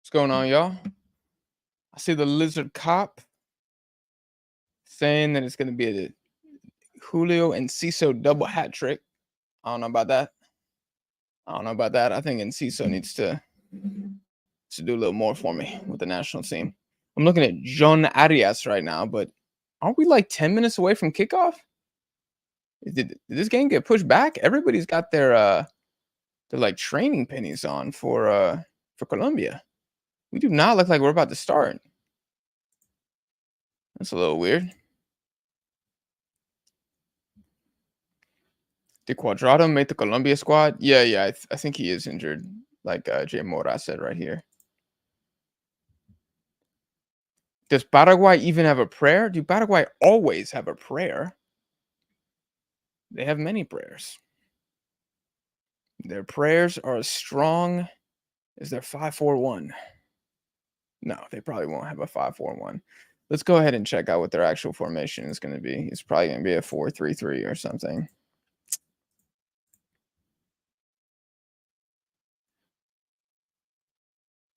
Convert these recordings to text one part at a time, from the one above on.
What's going on, y'all? I see the Lizard Cop saying that it's going to be a Julio and Ciso double hat trick. I don't know about that. I think Enciso needs to do a little more for me with the national team. I'm looking at John Arias right now, but aren't we like 10 minutes away from kickoff? Did this game get pushed back? Everybody's got their like training pennies on for Colombia. We do not look like we're about to start. That's a little weird. Did Cuadrado make the Colombia squad? Yeah. I think he is injured, like Jay Mora said right here. Does Paraguay even have a prayer? Do Paraguay always have a prayer? They have many prayers. Their prayers are as strong as their 5-4-1. No, they probably won't have a 5-4-1. Let's go ahead and check out what their actual formation is going to be. It's probably going to be a 4-3-3 or something.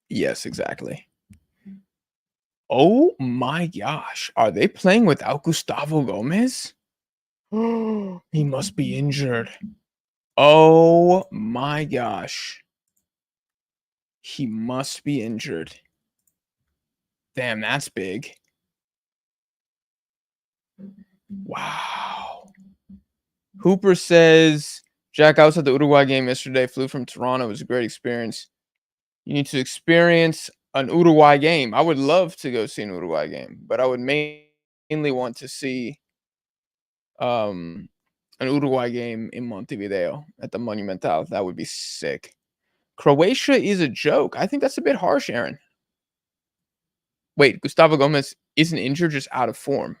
Yes, exactly. Oh my gosh. Are they playing without Gustavo Gomez? Oh, he must be injured. Oh my gosh. He must be injured. Damn, that's big. Wow. Hooper says, Jack, I was at the Uruguay game yesterday. Flew from Toronto. It was a great experience. You need to experience an Uruguay game. I would love to go see an Uruguay game, but I would mainly want to see an Uruguay game in Montevideo at the Monumental. That would be sick. Croatia is a joke. I think that's a bit harsh, Aaron. Wait, Gustavo Gomez isn't injured, just out of form.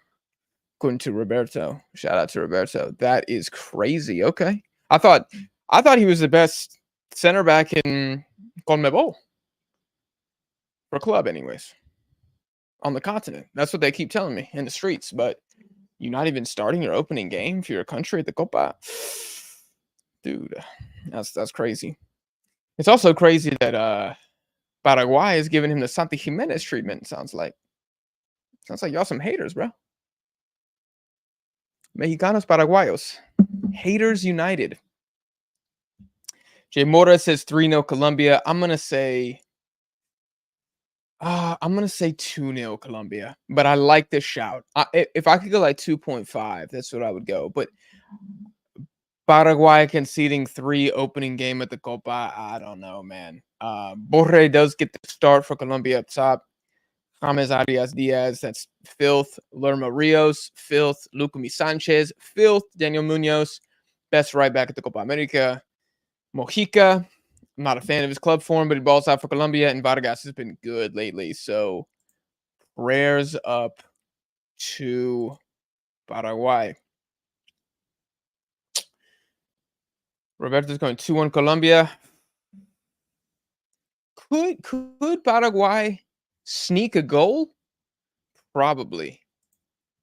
According to Roberto. Shout out to Roberto. That is crazy. Okay. I thought he was the best center back in CONMEBOL. For club, anyways. On the continent. That's what they keep telling me in the streets. But you're not even starting your opening game for your country at the Copa. Dude, that's crazy. It's also crazy that Paraguay is giving him the Santi Jimenez treatment, sounds like. Sounds like y'all some haters, bro. Mexicanos Paraguayos. Haters United. Jay Mora says 3-0 Colombia. I'm going to say 2-0 Colombia, but I like this shout. If I could go like 2.5, that's what I would go. But Paraguay conceding 3 opening game at the Copa, I don't know, man. Borre does get the start for Colombia up top. James Arias Diaz, that's filth. Lerma Rios, filth. Lucumi Sanchez, filth. Daniel Munoz, best right back at the Copa America. Mojica, I'm not a fan of his club form, but he balls out for Colombia, and Vargas has been good lately. So prayers up to Paraguay. Roberto's going 2-1 Colombia. Could Paraguay sneak a goal? Probably.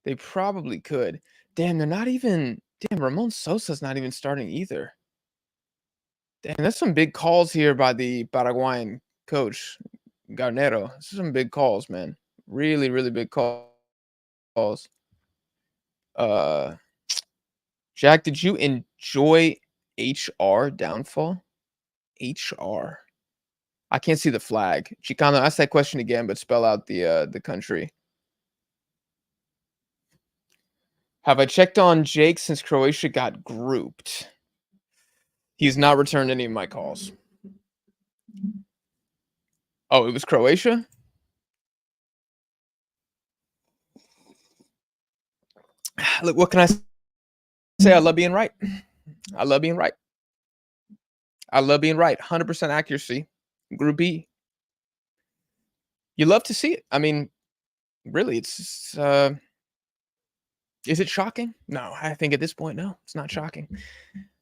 They probably could. Damn, they're not even. Damn, Ramon Sosa's not even starting either. Damn, that's some big calls here by the Paraguayan coach, Garnero. This is some big calls, man. Really, really big calls. Jack, did you enjoy HR downfall? HR. I can't see the flag. Chicano, ask that question again, but spell out the country. Have I checked on Jake since Croatia got grouped? He's not returned any of my calls. Oh, it was Croatia? Look, what can I say? I love being right. I love being right. 100% accuracy. Group B. You love to see it. I mean, really, it's is it shocking? No, I think at this point, no, it's not shocking.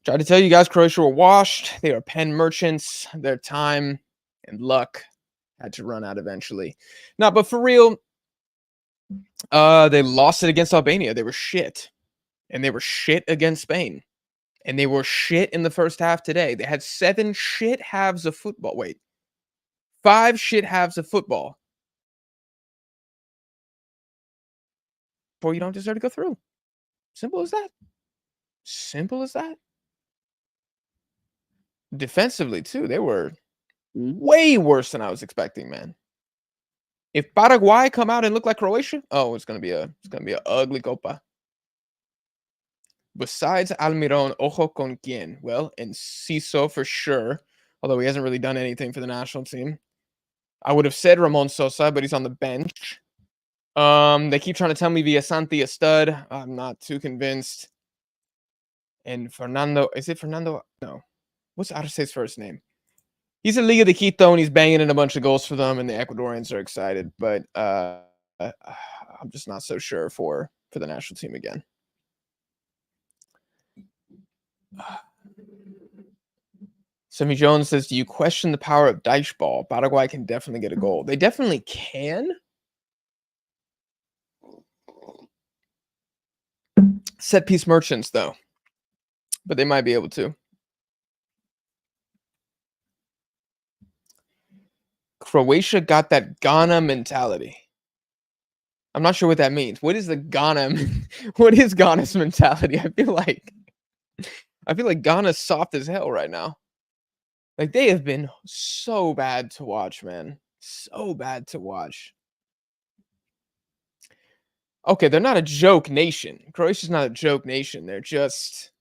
Tried to tell you guys, Croatia were washed. They are pen merchants. Their time and luck had to run out eventually. No, but for real, they lost it against Albania. They were shit. And they were shit against Spain. And they were shit in the first half today. They had 7 shit halves of football. Wait. 5 shit halves of football, or you don't deserve to go through. Simple as that. Simple as that. Defensively too, they were way worse than I was expecting, man. If Paraguay come out and look like Croatia, oh, it's gonna be a ugly Copa. Besides Almiron, ojo con quien? Well, Enciso for sure, although he hasn't really done anything for the national team. I would have said Ramon Sosa, but he's on the bench. They keep trying to tell me Villasanti a stud. I'm not too convinced. And Fernando, is it Fernando? No. What's Arce's first name? He's in Liga de Quito and he's banging in a bunch of goals for them, and the Ecuadorians are excited. But I'm just not so sure for the national team again. Semi Jones says, "Do you question the power of dice ball? Paraguay can definitely get a goal. They definitely can. Set piece merchants, though, but they might be able to." Croatia got that Ghana mentality. I'm not sure what that means. What is the Ghana? What is Ghana's mentality? I feel like Ghana's soft as hell right now. Like, they have been so bad to watch, man. So bad to watch. Okay, they're not a joke nation. Croatia's not a joke nation. They're just,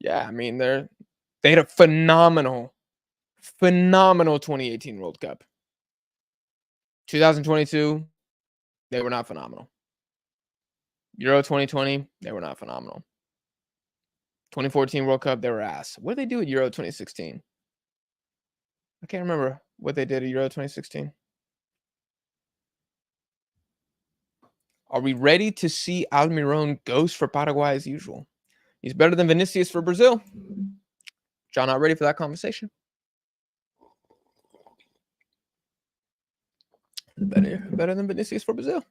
yeah, I mean, they had a phenomenal 2018 World Cup. 2022, they were not phenomenal. Euro 2020, they were not phenomenal. 2014 World Cup, they were ass. What did they do at Euro 2016? I can't remember what they did at Euro 2016. Are we ready to see Almiron ghost for Paraguay as usual? He's better than Vinicius for Brazil. John, not ready for that conversation. Better than Vinicius for Brazil.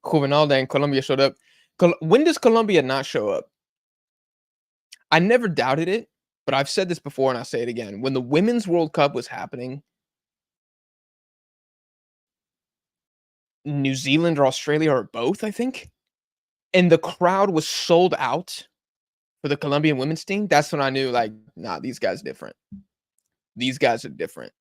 Juvenalda and Colombia showed up. When does Colombia not show up? I never doubted it, but I've said this before and I'll say it again. When the Women's World Cup was happening, New Zealand or Australia or both, I think, and the crowd was sold out for the Colombian women's team, that's when I knew, like, nah, these guys are different. These guys are different.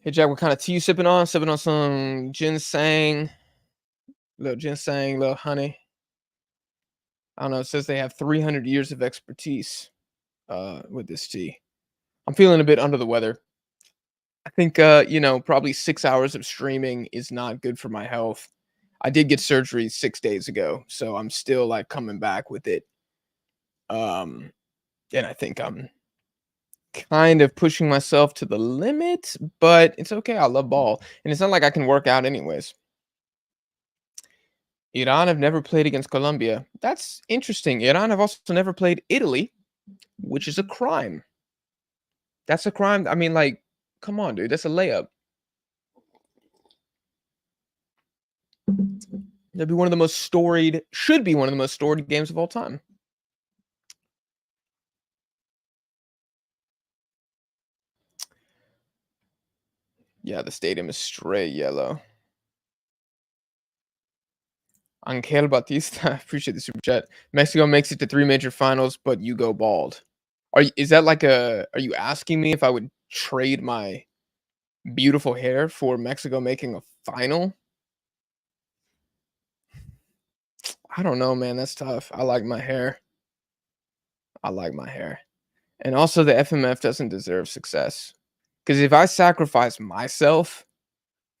Hey, Jack, what kind of tea you sipping on? Sipping on some ginseng, little honey. I don't know. It says they have 300 years of expertise with this tea. I'm feeling a bit under the weather. I think, probably 6 hours of streaming is not good for my health. I did get surgery 6 days ago, so I'm still, like, coming back with it. And I think I'm kind of pushing myself to the limit, but it's okay. I love ball, and it's not like I can work out anyways. Iran have never played against Colombia. That's interesting. Iran have also never played Italy, which is a crime. That's a crime. I mean, like, come on, dude. That's a layup. That'd be one of the most storied, should be one of the most storied games of all time. Yeah, the stadium is straight yellow. Angel Batista, appreciate the super chat. Mexico makes it to 3 major finals, but you go bald. Is that like are you asking me if I would trade my beautiful hair for Mexico making a final? I don't know, man. That's tough. I like my hair. I like my hair. And also the FMF doesn't deserve success. Because if I sacrifice myself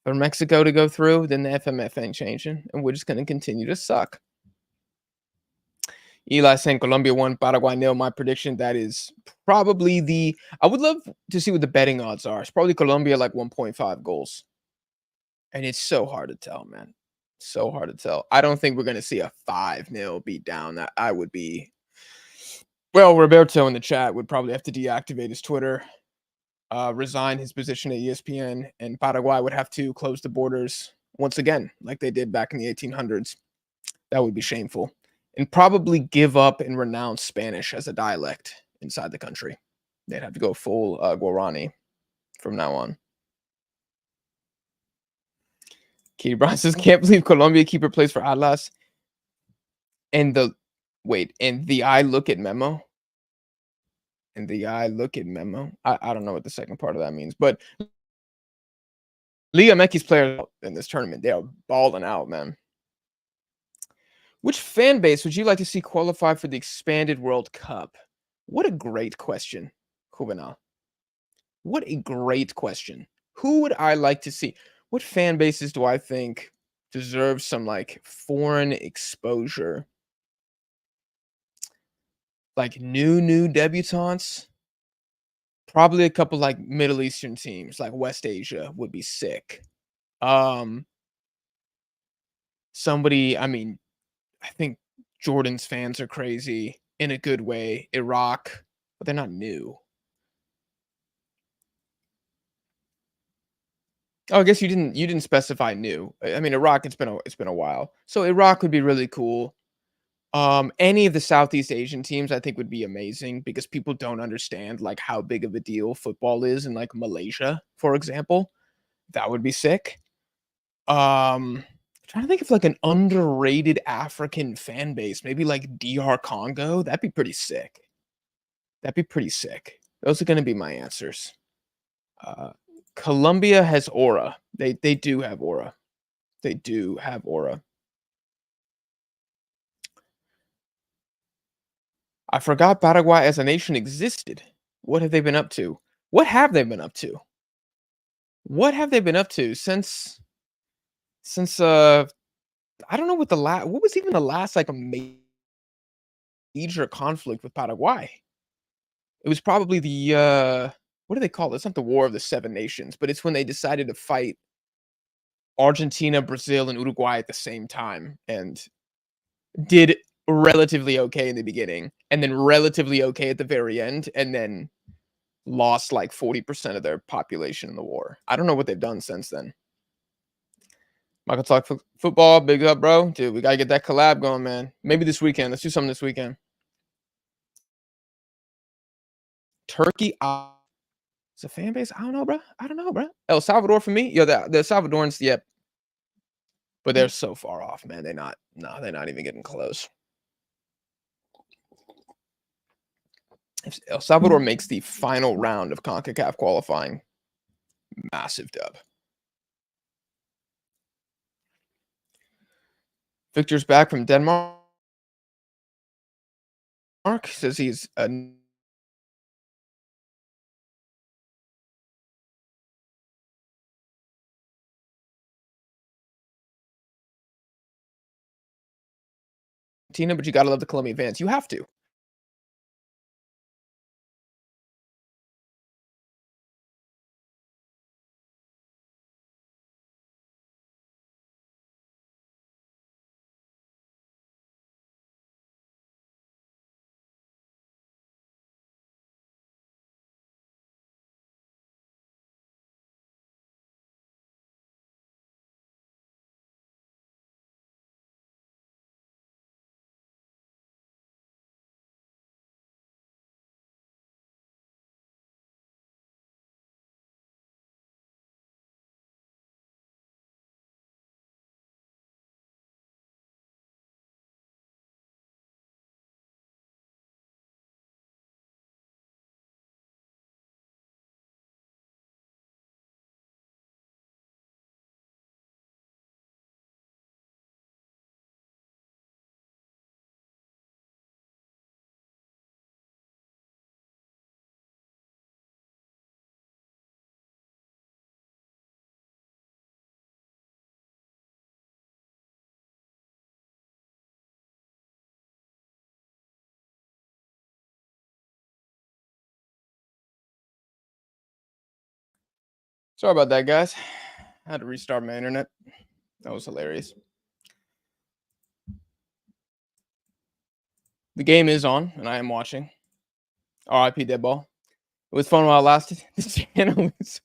for Mexico to go through, then the FMF ain't changing. And we're just going to continue to suck. Eli saying Colombia 1, Paraguay 0. My prediction, that is probably I would love to see what the betting odds are. It's probably Colombia like 1.5 goals. And it's so hard to tell, man. So hard to tell. I don't think we're going to see a 5-0 beat down. That I would be. Well, Roberto in the chat would probably have to deactivate his Twitter, resign his position at ESPN, and Paraguay would have to close the borders once again, like they did back in the 1800s. That would be shameful. And probably give up and renounce Spanish as a dialect. inside the country. They'd have to go full Guarani from now on. Katie Brown says, "Can't believe Colombia keeper plays for Atlas." And the and the I look at memo. And the I look at memo. I don't know what the second part of that means, but Liga MX players in this tournament, they are balling out, man. Which fan base would you like to see qualify for the expanded World Cup? What a great question, Juvenal. What a great question. Who would I like to see? What fan bases do I think deserve some like foreign exposure? Like new debutantes? Probably a couple like Middle Eastern teams, like West Asia would be sick. Um somebody, I mean, I think Jordan's fans are crazy in a good way. Iraq, but they're not new. Oh, I guess you didn't specify new. I mean, Iraq, it's been a while. So Iraq would be really cool. Any of the Southeast Asian teams I think would be amazing because people don't understand like how big of a deal football is in like Malaysia, for example. That would be sick. Trying to think of like an underrated African fan base, maybe like DR Congo. That'd be pretty sick. That'd be pretty sick. Those are gonna be my answers. Uh, Colombia has aura. They do have aura. They do have aura. I forgot Paraguay as a nation existed. What have they been up to? What have they been up to? What have they been up to since I don't know what the last what was even the last like a major conflict with Paraguay? It was probably the what do they call it? It's not the War of the Seven Nations, but it's when they decided to fight Argentina, Brazil, and Uruguay at the same time and did relatively okay in the beginning and then relatively okay at the very end and then lost like 40% of their population in the war. I don't know what they've done since then. Michael talk football, big up, bro. Dude, we gotta get that collab going, man. Maybe this weekend. Let's do something this weekend. Turkey is a fan base. I don't know, bro. I don't know, bro. El Salvador for me. Yo, the Salvadorans, yep. But they're so far off, man. They're not even getting close. If El Salvador makes the final round of CONCACAF qualifying, massive dub. Victor's back from Denmark. Says he's a Tina, but you gotta love the Colombian fans. You have to. Sorry about that, guys. I had to restart my internet. That was hilarious. The game is on, and I am watching. RIP dead ball. It was fun while it lasted. This channel is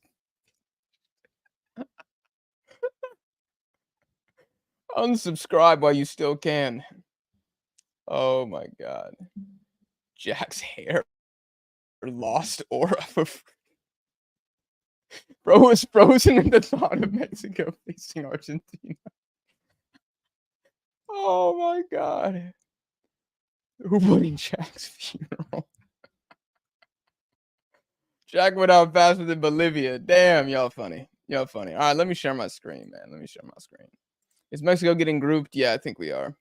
unsubscribe while you still can. Oh my god. Jack's hair. lost aura. Bro was frozen in the thought of Mexico facing Argentina. Oh my god. Who put in Jack's funeral? Jack went out faster than Bolivia. Damn, y'all funny. Y'all funny. All right, let me share my screen, man. Let me share my screen. Is Mexico getting grouped? Yeah, I think we are.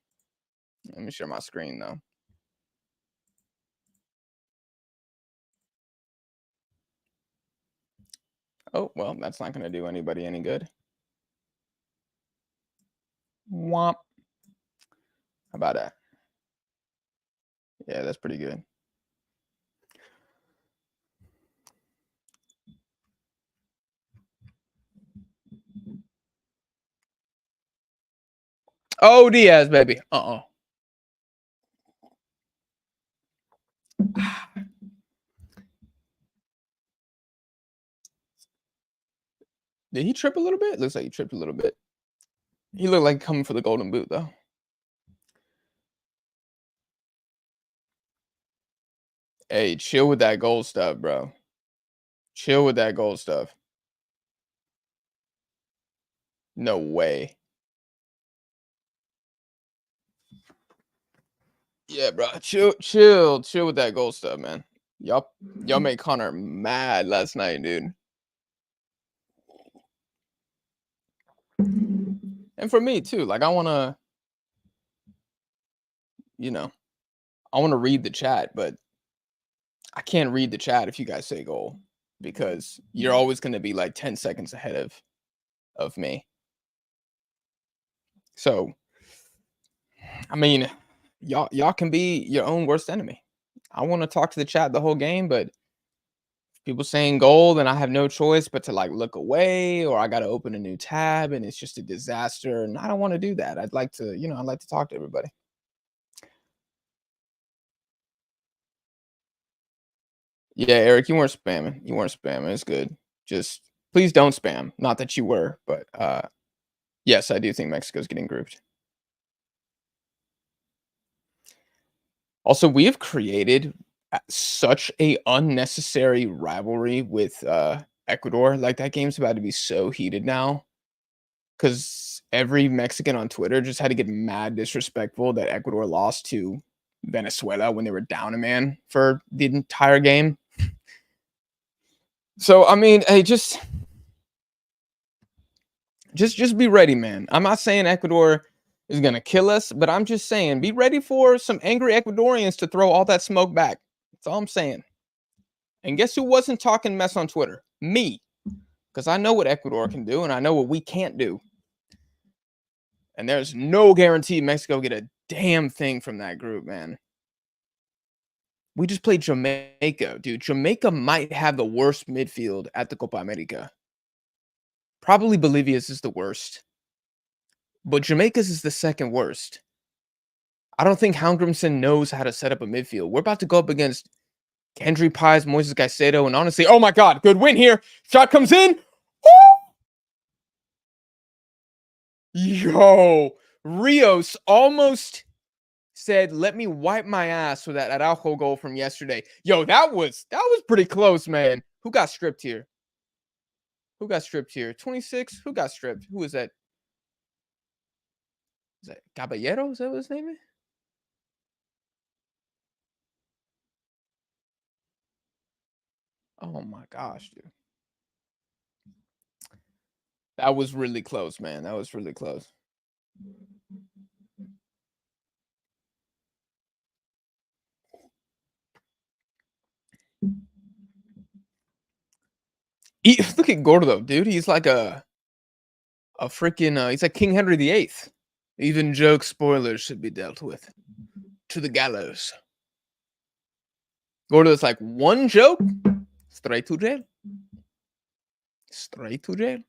Let me share my screen though. Oh, well, that's not going to do anybody any good. Womp. How about that? Yeah, that's pretty good. Oh, Diaz, baby. Did he trip a little bit? Looks like he tripped a little bit. He looked like coming for the golden boot, though. Hey, chill with that gold stuff, bro. Chill with that gold stuff. No way. Yeah, bro. Chill with that gold stuff, man. Y'all made Connor mad last night, dude. And for me too. Like I wanna, I wanna read the chat, but I can't read the chat if you guys say goal because you're always gonna be like 10 seconds ahead of me. So I mean, y'all can be your own worst enemy. I want to talk to the chat the whole game, but people saying goal, then I have no choice but to like look away, or I got to open a new tab, and it's just a disaster. And I don't want to do that. I'd like to, I'd like to talk to everybody. Yeah, Eric, you weren't spamming. You weren't spamming. It's good. Just please don't spam. Not that you were, but yes, I do think Mexico's getting grouped. Also, we have created such a unnecessary rivalry with Ecuador. Like that game's about to be so heated now because every Mexican on Twitter just had to get mad disrespectful that Ecuador lost to Venezuela when they were down a man for the entire game. So I mean, hey, just be ready, man. I'm not saying Ecuador is gonna kill us, but I'm just saying be ready for some angry Ecuadorians to throw all that smoke back. That's all I'm saying. And guess who wasn't talking mess on Twitter? Me. Because I know what Ecuador can do and I know what we can't do. And there's no guarantee Mexico get a damn thing from that group, man. We just played Jamaica, dude. Jamaica might have the worst midfield at the Copa America. Probably Bolivia's is the worst. But Jamaica's is the second worst. I don't think Houngrimson knows how to set up a midfield. We're about to go up against Kendry Pies, Moises Caicedo, and honestly, oh my God, good win here. Shot comes in. Woo! Yo, Rios almost said, "Let me wipe my ass" with that Araujo goal from yesterday. Yo, that was pretty close, man. Who got stripped here? 26? Who got stripped? Who was that? Is that Caballero? Is that what his name is? Oh my gosh, dude. That was really close, man. That was really close. Look at Gordo, dude. He's like a freaking he's like King Henry VIII. Even joke spoilers should be dealt with to the gallows. Gordo's like one joke, straight to jail. Straight to jail.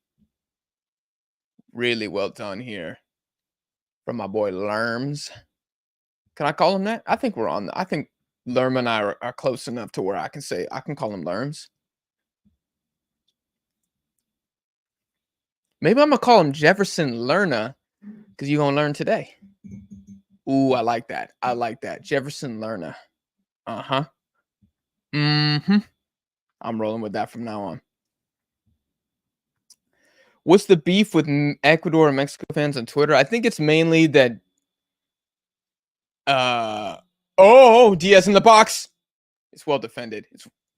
Really well done here from my boy Lerms. Can I call him that? I think we're on. I think Lerm and I are close enough to where I can call him Lerms. Maybe I'm gonna call him Jefferson Lerna because you're gonna learn today. Ooh, I like that. I like that. Jefferson Lerna. Uh-huh. Mhm. I'm rolling with that from now on. What's the beef with Ecuador and Mexico fans on Twitter? I think it's mainly that uh oh, Diaz in the box. It's well defended.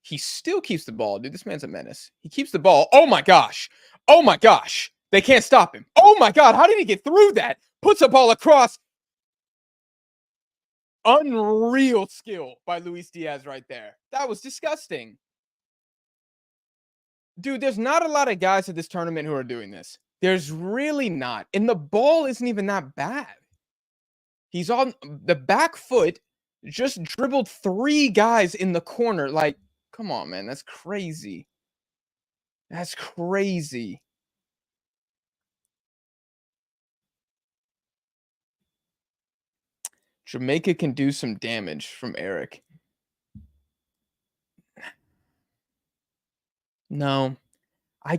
He still keeps the ball, dude. This man's a menace. He keeps the ball. Oh my gosh. Oh my gosh. They can't stop him. Oh my god, how did he get through that? Puts the ball across. Unreal skill by Luis Diaz right there. That was disgusting. Dude, there's not a lot of guys at this tournament who are doing this. There's really not. And the ball isn't even that bad. He's on the back foot, just dribbled 3 guys in the corner. Like, come on, man. That's crazy. That's crazy. Jamaica can do some damage from Eric. No. I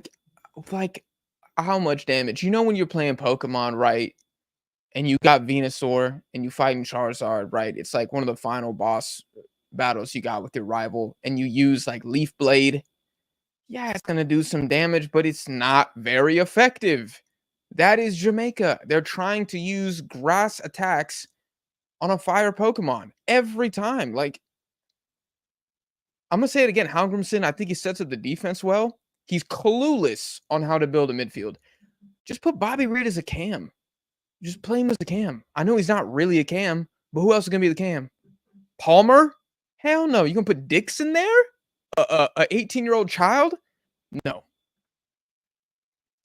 like how much damage? You know when you're playing Pokemon, right? And you got Venusaur and you fighting Charizard, right? It's like one of the final boss battles you got with your rival, and you use like Leaf Blade. Yeah, it's gonna do some damage, but it's not very effective. That is Jamaica. They're trying to use grass attacks on a fire Pokemon every time. Like, I'm gonna say it again. Halgrimson, I think he sets up the defense well. He's clueless on how to build a midfield. Just put Bobby Reed as a cam. Just play him as a cam. I know he's not really a cam, but who else is gonna be the cam? Palmer? Hell no. You gonna put Dix in there? A 18-year-old child? No.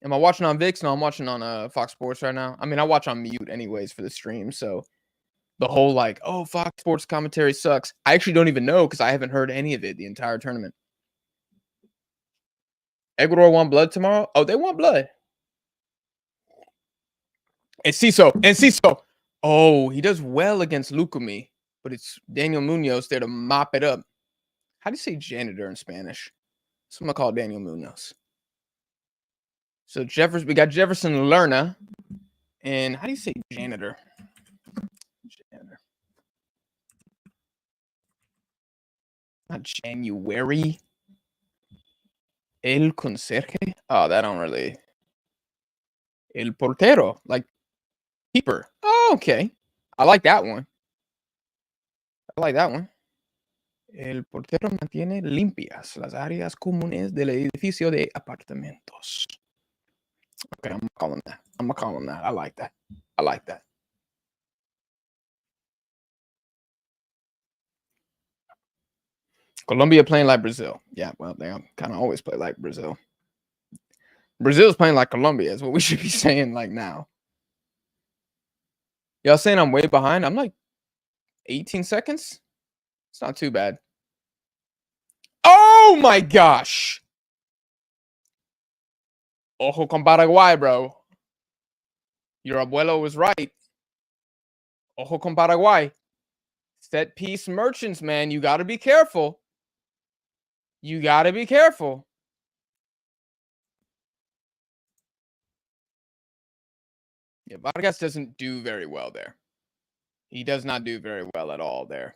Am I watching on VIX? No, I'm watching on Fox Sports right now. I mean, I watch on mute anyways for the stream, so the whole like, oh, Fox Sports commentary sucks. I actually don't even know because I haven't heard any of it the entire tournament. Ecuador want blood tomorrow? Oh, they want blood. And Ciso. Oh, he does well against Lukumi, but it's Daniel Munoz there to mop it up. How do you say janitor in Spanish? So I'm gonna call Daniel Munoz. So we got Jefferson Lerna. And how do you say janitor? Janitor. Not January. El conserje. Oh, that don't really. El portero, like keeper. Oh, okay. I like that one. El portero mantiene limpias las áreas comunes del edificio de apartamentos. Okay, I'm gonna call him that. I like that. Colombia playing like Brazil. Yeah, well, they kind of always play like Brazil. Brazil's playing like Colombia is what we should be saying like now. Y'all saying I'm way behind? I'm like 18 seconds. It's not too bad. Oh my gosh. Ojo con Paraguay, bro. Your abuelo was right. Ojo con Paraguay. Set piece merchants, man. You got to be careful. Yeah, Vargas doesn't do very well there. He does not do very well at all there.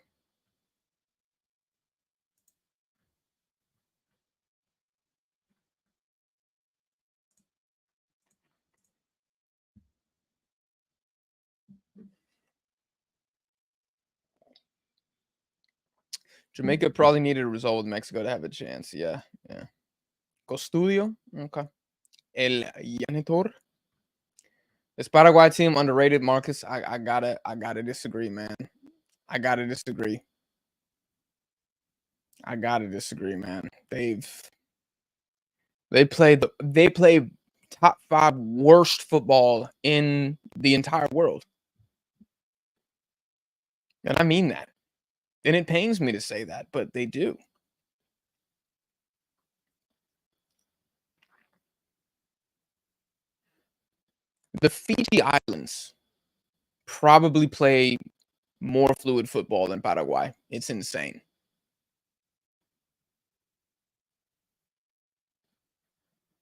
Jamaica probably needed a result with Mexico to have a chance. Yeah. Costudio. Okay. El Janitor. This Paraguay team underrated, Marcus. I gotta disagree, man. I gotta disagree, man. They play top 5 worst football in the entire world. And I mean that. And it pains me to say that, but they do. The Fiji Islands probably play more fluid football than Paraguay. It's insane.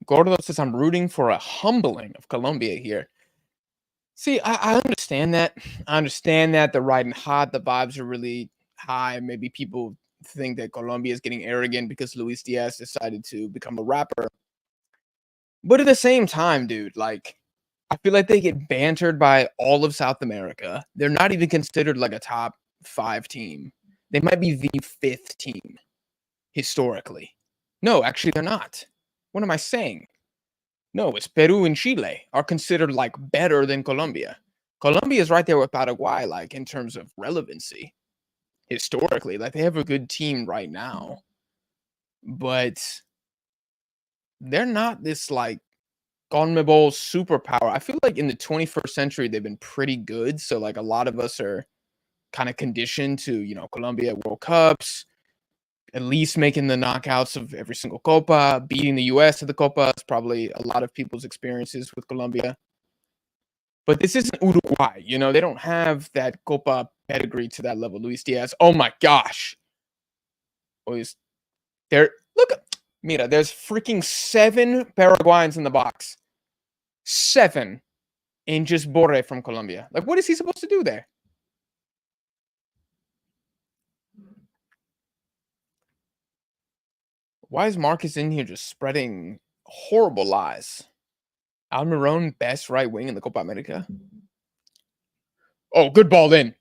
Gordo says I'm rooting for a humbling of Colombia here. See, I understand that. They're riding hot. The vibes are really high. Maybe people think that Colombia is getting arrogant because Luis Diaz decided to become a rapper. But at the same time, dude, like, I feel like they get bantered by all of South America. They're not even considered like a top 5 team. They might be the 5th team historically. No, actually, they're not. What am I saying? No, it's Peru and Chile are considered like better than Colombia. Colombia is right there with Paraguay, like in terms of relevancy historically. Like they have a good team right now, but they're not this like CONMEBOL superpower. I feel like in the 21st century they've been pretty good. So like a lot of us are kind of conditioned to, Colombia World Cups, at least making the knockouts of every single Copa, beating the US at the Copa. It's probably a lot of people's experiences with Colombia. But this isn't Uruguay, they don't have that Copa pedigree to that level. Luis Diaz, oh my gosh. Always there. Look, mira, there's freaking 7 Paraguayans in the box. 7. And just Borre from Colombia. Like, what is he supposed to do there? Why is Marcus in here just spreading horrible lies? Almiron, best right wing in the Copa America. Oh, good ball in.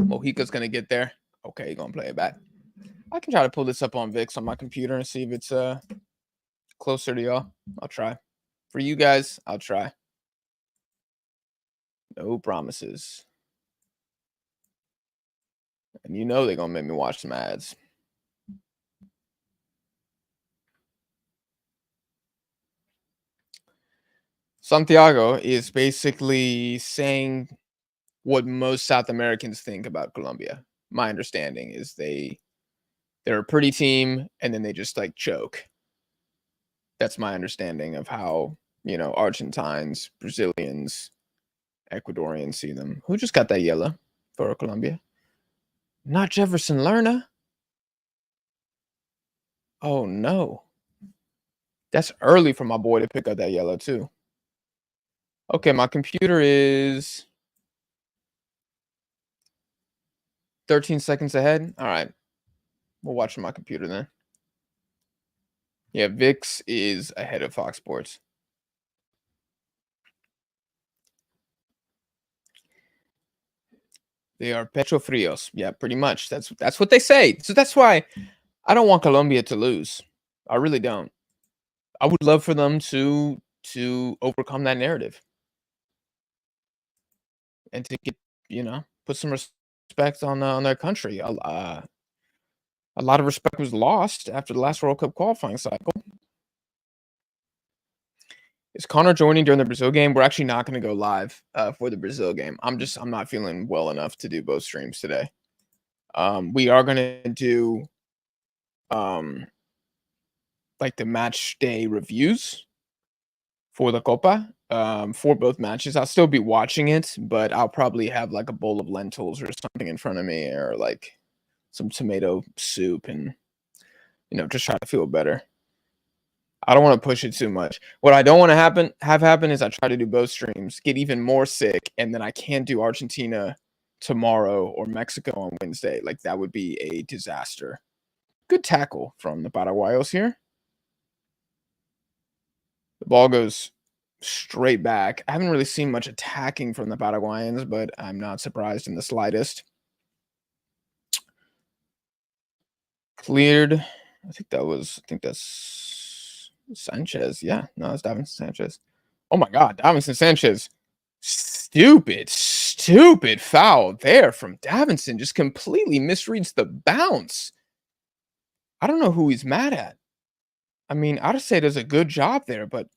Mojica's going to get there. Okay, you're going to play it back. I can try to pull this up on VIX on my computer and see if it's closer to y'all. I'll try. For you guys, I'll try. No promises. And they're going to make me watch some ads. Santiago is basically saying what most South Americans think about Colombia. My understanding is they're a pretty team and then they just like choke. That's my understanding of how, Argentines, Brazilians, Ecuadorians see them. Who just got that yellow for Colombia? Not Jefferson Lerna. Oh no. That's early for my boy to pick up that yellow too. Okay, my computer is 13 seconds ahead. All right. We'll watch on my computer then. Yeah, VIX is ahead of Fox Sports. They are petrofrios. Yeah, pretty much. That's what they say. So that's why I don't want Colombia to lose. I really don't. I would love for them to overcome that narrative and to get, put some respect on their country. A lot of respect was lost after the last World Cup qualifying cycle. Is Connor joining during the Brazil game? We're actually not going to go live for the Brazil game. I'm not feeling well enough to do both streams today. We are going to do like the match day reviews for the Copa for both matches. I'll still be watching it, but I'll probably have like a bowl of lentils or something in front of me, or like some tomato soup, and just try to feel better. I don't want to push it too much. What I don't want to have happen is I try to do both streams, get even more sick, and then I can't do Argentina tomorrow or Mexico on Wednesday. Like that would be a disaster. Good tackle from the Paraguayos here. The ball goes straight back. I haven't really seen much attacking from the Paraguayans, but I'm not surprised in the slightest. Cleared. I think that's Sanchez. Yeah, no, it's Davinson Sanchez. Oh my God, Davinson Sanchez. Stupid foul there from Davinson. Just completely misreads the bounce. I don't know who he's mad at. I mean, Arce does a good job there, but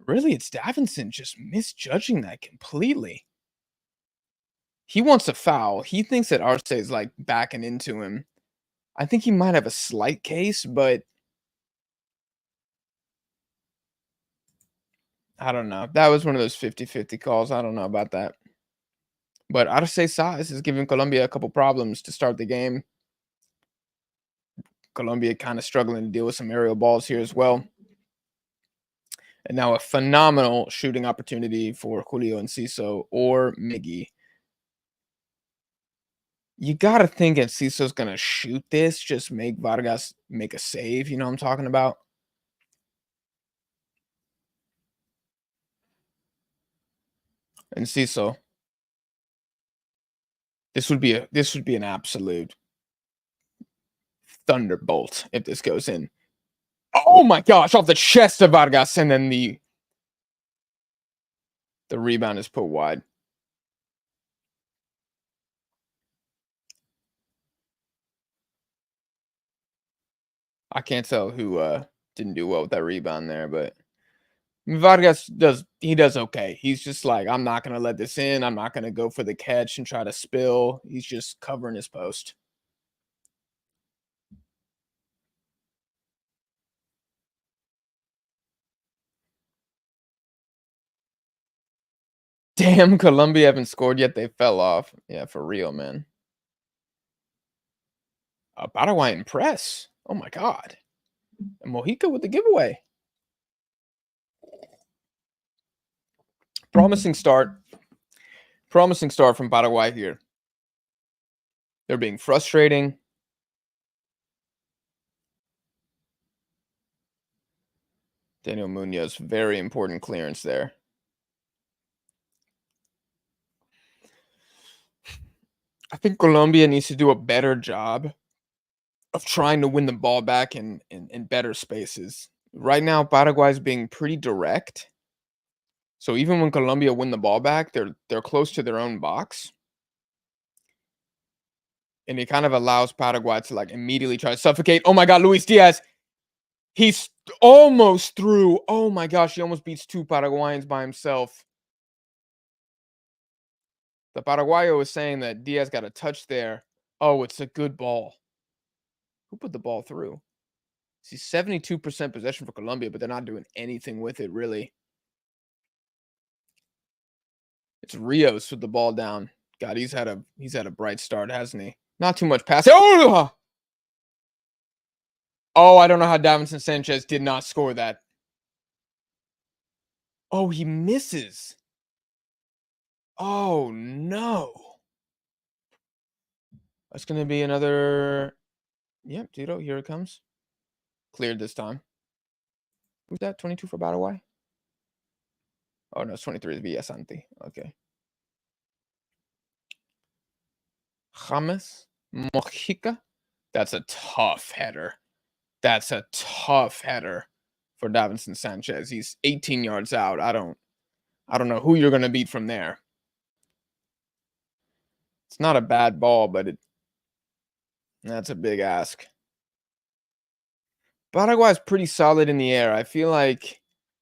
really it's Davinson just misjudging that completely. He wants a foul. He thinks that Arce is like backing into him. I think he might have a slight case, but I don't know. That was one of those 50-50 calls. I don't know about that. But Arce's size is giving Colombia a couple problems to start the game. Colombia kind of struggling to deal with some aerial balls here as well. And now a phenomenal shooting opportunity for Julio Enciso or Miggy. You gotta think Enciso's gonna shoot this, just make Vargas make a save, you know what I'm talking about? Enciso, this would be an absolute thunderbolt if this goes in. Oh my gosh, off the chest of Vargas, and then the rebound is put wide. I can't tell who didn't do well with that rebound there, but Vargas does okay. He's just like, I'm not gonna let this in. I'm not gonna go for the catch and try to spill. He's just covering his post. Damn, Colombia haven't scored yet. They fell off. Yeah, for real, man. Paraguay press. Oh my god. And Mojica with the giveaway. Promising start. Promising start from Paraguay here. They're being frustrating. Daniel Munoz, very important clearance there. I think Colombia needs to do a better job of trying to win the ball back in better spaces. Right now, Paraguay's being pretty direct. So even when Colombia win the ball back, they're close to their own box. And it kind of allows Paraguay to like immediately try to suffocate. Oh my god, Luis Diaz. He's almost through. Oh my gosh, he almost beats two Paraguayans by himself. The Paraguayo was saying that Diaz got a touch there. Oh, it's a good ball. Who put the ball through? See, 72% possession for Colombia, but they're not doing anything with it, really. It's Rios with the ball down. God, he's had a bright start, hasn't he? Not too much passing. Oh! Oh, I don't know how Davinson Sanchez did not score that. Oh, he misses. Oh, no. That's going to be another. Yep, Tito, here it comes. Cleared this time. Who's that? 22 for Paraguay? Oh, no, it's 23. It's Villasanti. Okay. James Mojica. That's a tough header. That's a tough header for Davinson Sanchez. He's 18 yards out. I don't know who you're going to beat from there. It's not a bad ball, but that's a big ask. Paraguay's pretty solid in the air. I feel like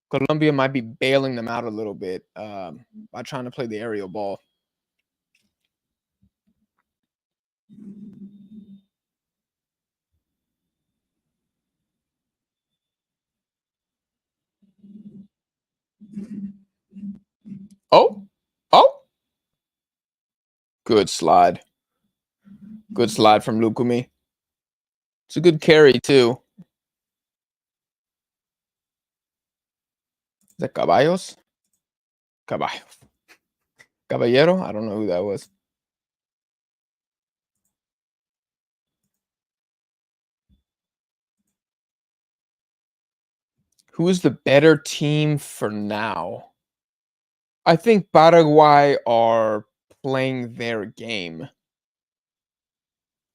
Colombia might be bailing them out a little bit by trying to play the aerial ball. Oh, oh, good slide. Good slide from Lukumi. It's a good carry too. Is that Caballos? Caballos. Caballero? I don't know who that was. Who is the better team for now? I think Paraguay are playing their game.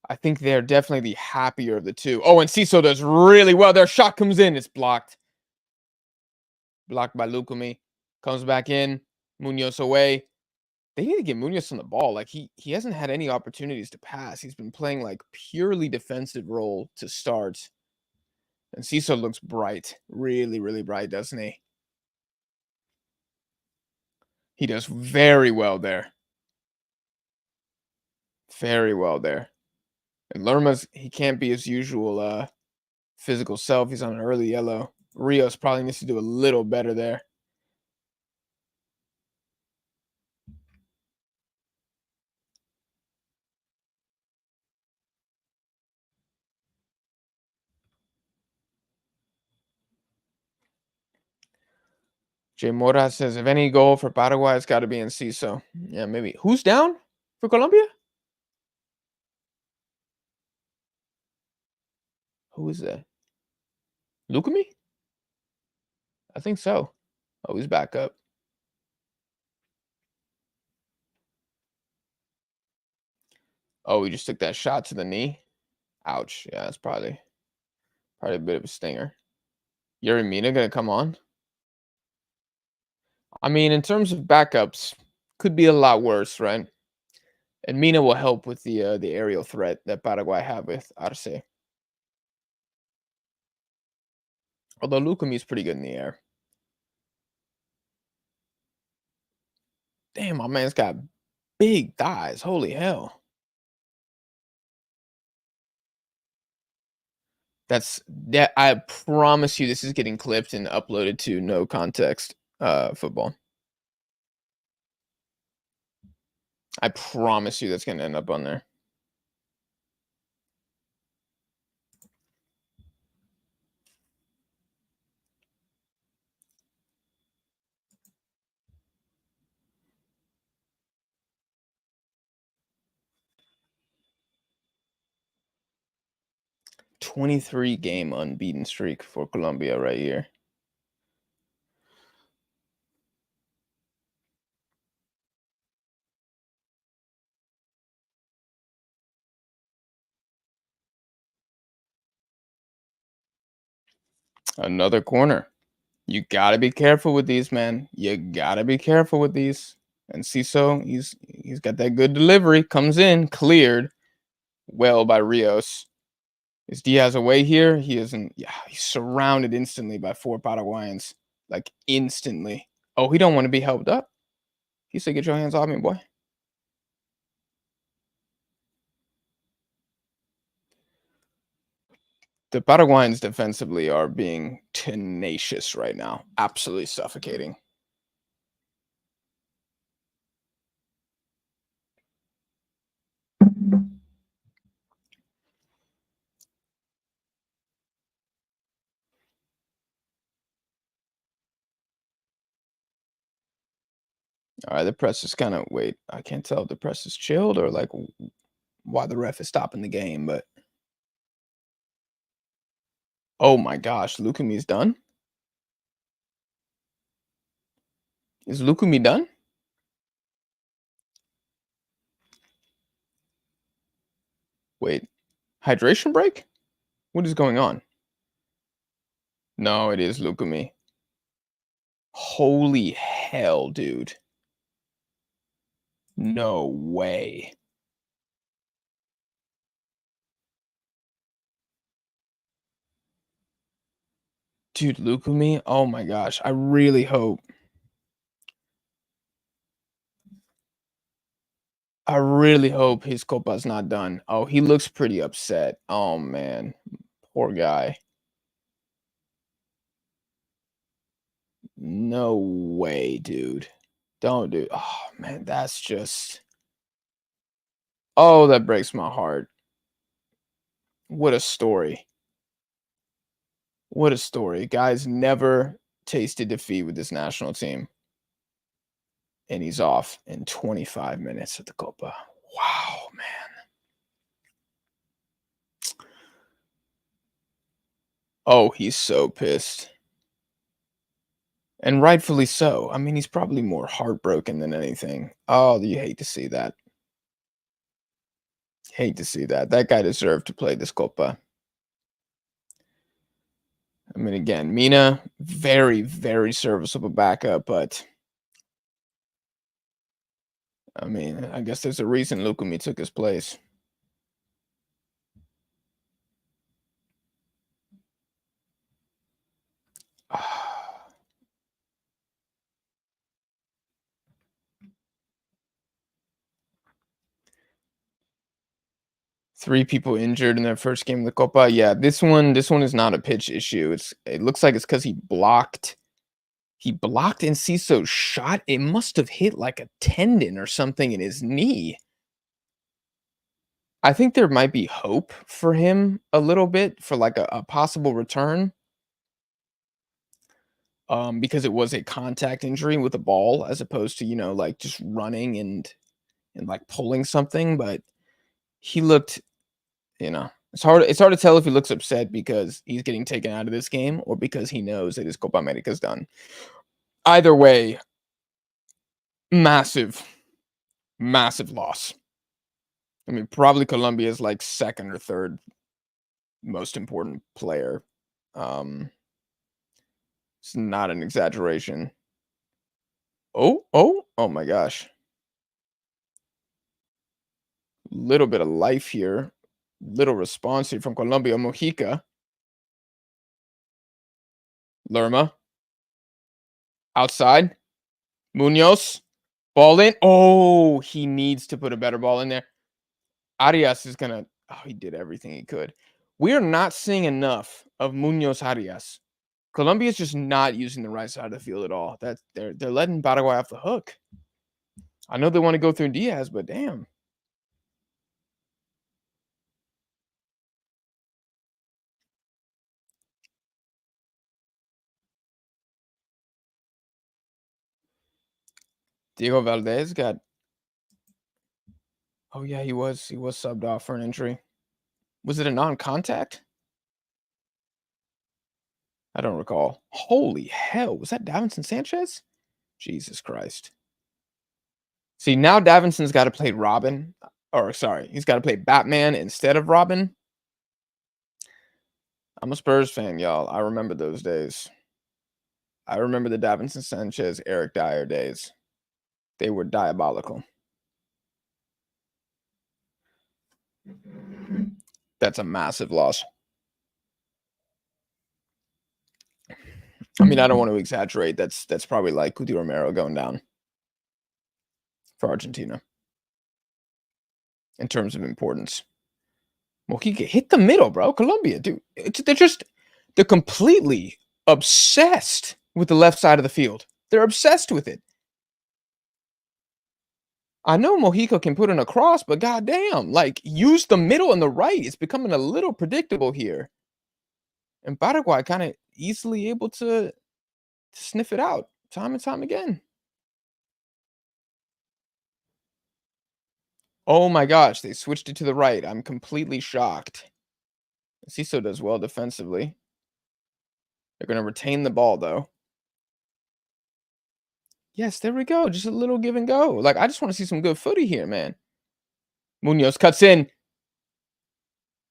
I think they're definitely the happier of the two. Oh, and Ciso does really well. Their shot comes in. It's blocked. Blocked by Lukumi. Comes back in. Munoz away. They need to get Munoz on the ball. Like he hasn't had any opportunities to pass. He's been playing like purely defensive role to start. And Ciso looks bright. Really, really bright, doesn't he? He does very well there. Very well there. And Lerma's, he can't be his usual physical self. He's on an early yellow. Rios probably needs to do a little better there. Jay Mora says, if any goal for Paraguay, it's got to be in CISO. Yeah, maybe. Who's down for Colombia? Who is that? Lukumi? I think so. Oh, he's back up. Oh, he just took that shot to the knee. Ouch. Yeah, that's probably a bit of a stinger. Yuri Mina gonna come on? I mean, in terms of backups, could be a lot worse, right? And Mina will help with the aerial threat that Paraguay have with Arce. Although Lukami's pretty good in the air. Damn, my man's got big thighs. Holy hell. That I promise you this is getting clipped and uploaded to no context football. I promise you that's gonna end up on there. "23 game unbeaten streak for Colombia right here." Another corner. You gotta be careful with these, man. You gotta be careful with these. And Ciso, he's got that good delivery. Comes in, cleared well by Rios. Is Diaz away here? He isn't. Yeah, he's surrounded instantly by 4 Paraguayans. Like instantly. Oh, he don't want to be helped up. He said, "Get your hands off me, boy." The Paraguayans defensively are being tenacious right now. Absolutely suffocating. All right, the press is kind of wait. I can't tell if the press is chilled or like why the ref is stopping the game, but oh my gosh, Lukami's done? Is Lukumi done? Wait, hydration break? What is going on? No, it is Lukumi. Holy hell, dude. No way. Dude, Lukumi? Oh my gosh. I really hope his Copa's not done. Oh, he looks pretty upset. Oh man. Poor guy. No way, dude. Don't do. Oh man, that's just. Oh, that breaks my heart. What a story. What a story. Guy's never tasted defeat with this national team. And he's off in 25 minutes at the Copa. Wow, man. Oh, he's so pissed. And rightfully so. I mean, he's probably more heartbroken than anything. Oh, you hate to see that. Hate to see that. That guy deserved to play this Copa. I mean, again, Mina, very, very serviceable backup, but I mean, I guess there's a reason Lukumi took his place. Three people injured in their first game of the Copa. Yeah, this one is not a pitch issue. It looks like it's because he blocked Enciso's shot. It must have hit like a tendon or something in his knee. I think there might be hope for him a little bit for like a possible return. Because it was a contact injury with a ball as opposed to, like just running and like pulling something. But he looked, It's hard to tell if he looks upset because he's getting taken out of this game or because he knows that his Copa America's done. Either way, massive, massive loss. I mean, probably Colombia is like second or third most important player. Um, it's not an exaggeration. Oh my gosh. Little bit of life here. Little response here from Colombia. Mojica. Lerma. Outside. Munoz. Ball in. Oh, he needs to put a better ball in there. Arias is gonna. Oh, he did everything he could. We are not seeing enough of Munoz Arias. Colombia is just not using the right side of the field at all. That they're letting Paraguay off the hook. I know they want to go through Diaz, but damn. Diego Valdez got. Oh yeah, he was subbed off for an injury. Was it a non-contact? I don't recall. Holy hell, was that Davinson Sanchez? Jesus Christ. See, now Davinson's got to play Robin. Or sorry, he's got to play Batman instead of Robin. I'm a Spurs fan, y'all. I remember those days. I remember the Davinson Sanchez, Eric Dyer days. They were diabolical. That's a massive loss. I mean, I don't want to exaggerate. That's probably like Cuti Romero going down for Argentina in terms of importance. Mojica hit the middle, bro. Colombia, dude. They're completely obsessed with the left side of the field. They're obsessed with it. I know Mojica can put in a cross, but goddamn, like use the middle and the right. It's becoming a little predictable here. And Paraguay kind of easily able to sniff it out time and time again. Oh my gosh, they switched it to the right. I'm completely shocked. Ciso does well defensively. They're going to retain the ball, though. Yes, there we go. Just a little give and go. Like, I just want to see some good footy here, man. Munoz cuts in.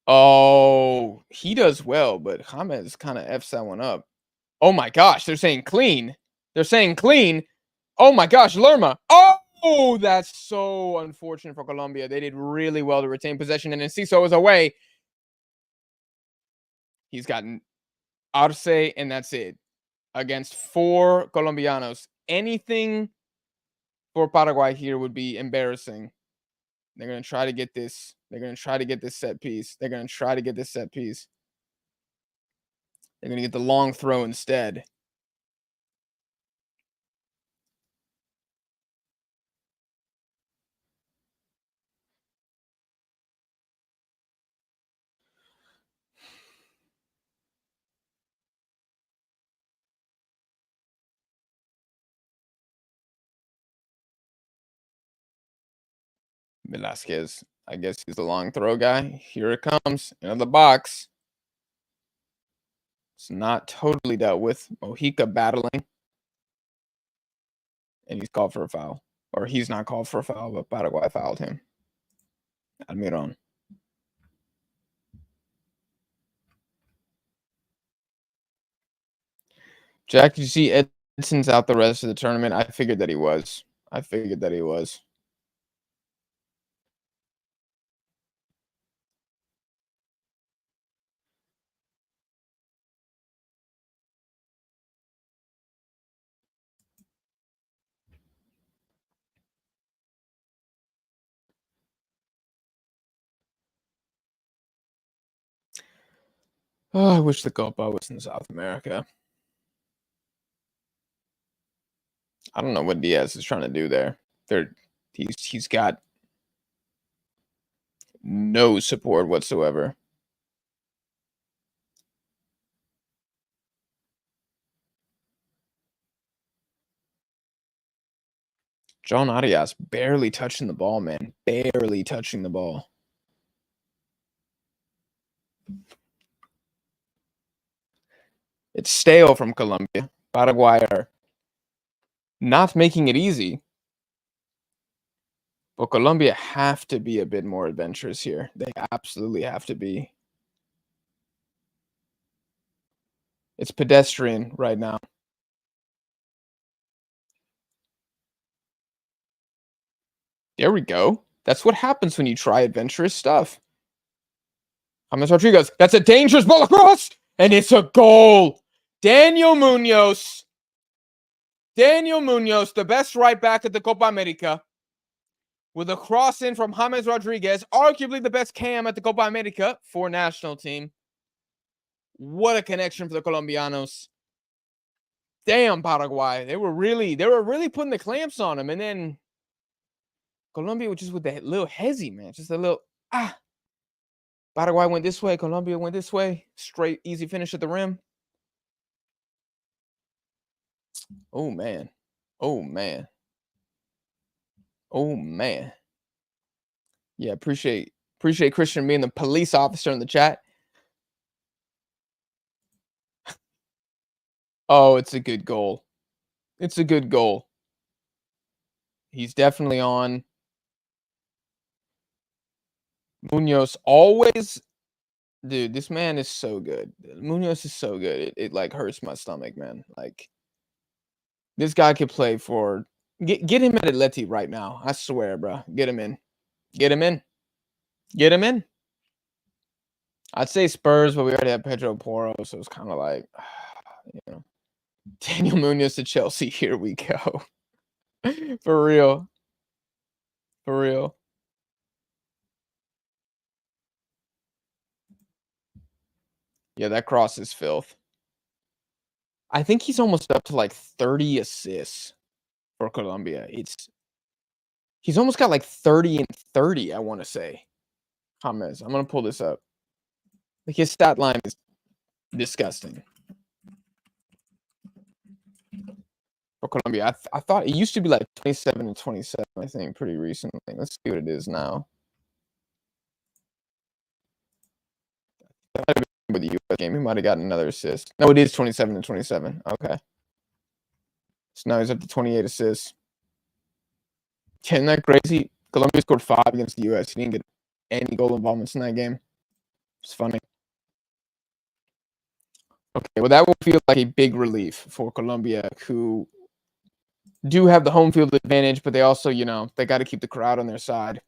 Oh, he does well, but James kind of F's that one up. Oh my gosh, they're saying clean. They're saying clean. Oh my gosh, Lerma. Oh, that's so unfortunate for Colombia. They did really well to retain possession, and then Ciso is away. He's gotten Arce, and that's it. Against 4 Colombianos. Anything for Paraguay here would be embarrassing. They're going to try to get this. They're going to try to get this set piece. They're going to try to get this set piece. They're going to get the long throw instead. Velasquez, I guess he's the long throw guy. Here it comes into the box. It's not totally dealt with. Mojica battling. And he's called for a foul. Or he's not called for a foul, but Paraguay fouled him. Almiron. Jack, did you see Edson's out the rest of the tournament? I figured that he was. I figured that he was. Oh, I wish the Copa was in South America. I don't know what Diaz is trying to do there. He's got no support whatsoever. John Arias barely touching the ball, man. Barely touching the ball. It's stale from Colombia. Paraguay are not making it easy. But Colombia have to be a bit more adventurous here. They absolutely have to be. It's pedestrian right now. There we go. That's what happens when you try adventurous stuff. James Rodriguez. That's a dangerous ball across. And it's a goal. Daniel Munoz. Daniel Munoz, the best right back at the Copa America. With a cross in from James Rodriguez. Arguably the best cam at the Copa America for national team. What a connection for the Colombianos. Damn, Paraguay. They were really putting the clamps on him. And then Colombia was just with that little hezzy, man. Just a little, Paraguay went this way. Colombia went this way. Straight, easy finish at the rim. Oh, man. Oh, man. Oh, man. Yeah, appreciate Christian being the police officer in the chat. Oh, it's a good goal. It's a good goal. He's definitely on. Munoz always, dude, this man is so good. Munoz is so good. It like hurts my stomach, man. Like, this guy could play for, get him at Atleti right now. I swear, bro. Get him in. Get him in. Get him in. I'd say Spurs, but we already have Pedro Porro, so it's kind of like, you know. Daniel Munoz to Chelsea. Here we go. For real. For real. Yeah, that cross is filth. I think he's almost up to like 30 assists for Colombia. He's almost got like 30 and 30, I want to say. James. I'm going to pull this up. Like, his stat line is disgusting. For Colombia, I thought it used to be like 27 and 27, I think, pretty recently. Let's see what it is now. That might have been with the US game. He might have gotten another assist. No, it is 27 and 27. Okay. So now he's up to 28 assists. Isn't that crazy? Colombia scored 5 against the US. He didn't get any goal involvements in that game. It's funny. Okay, well, that will feel like a big relief for Colombia, who do have the home field advantage, but they also, you know, they got to keep the crowd on their side.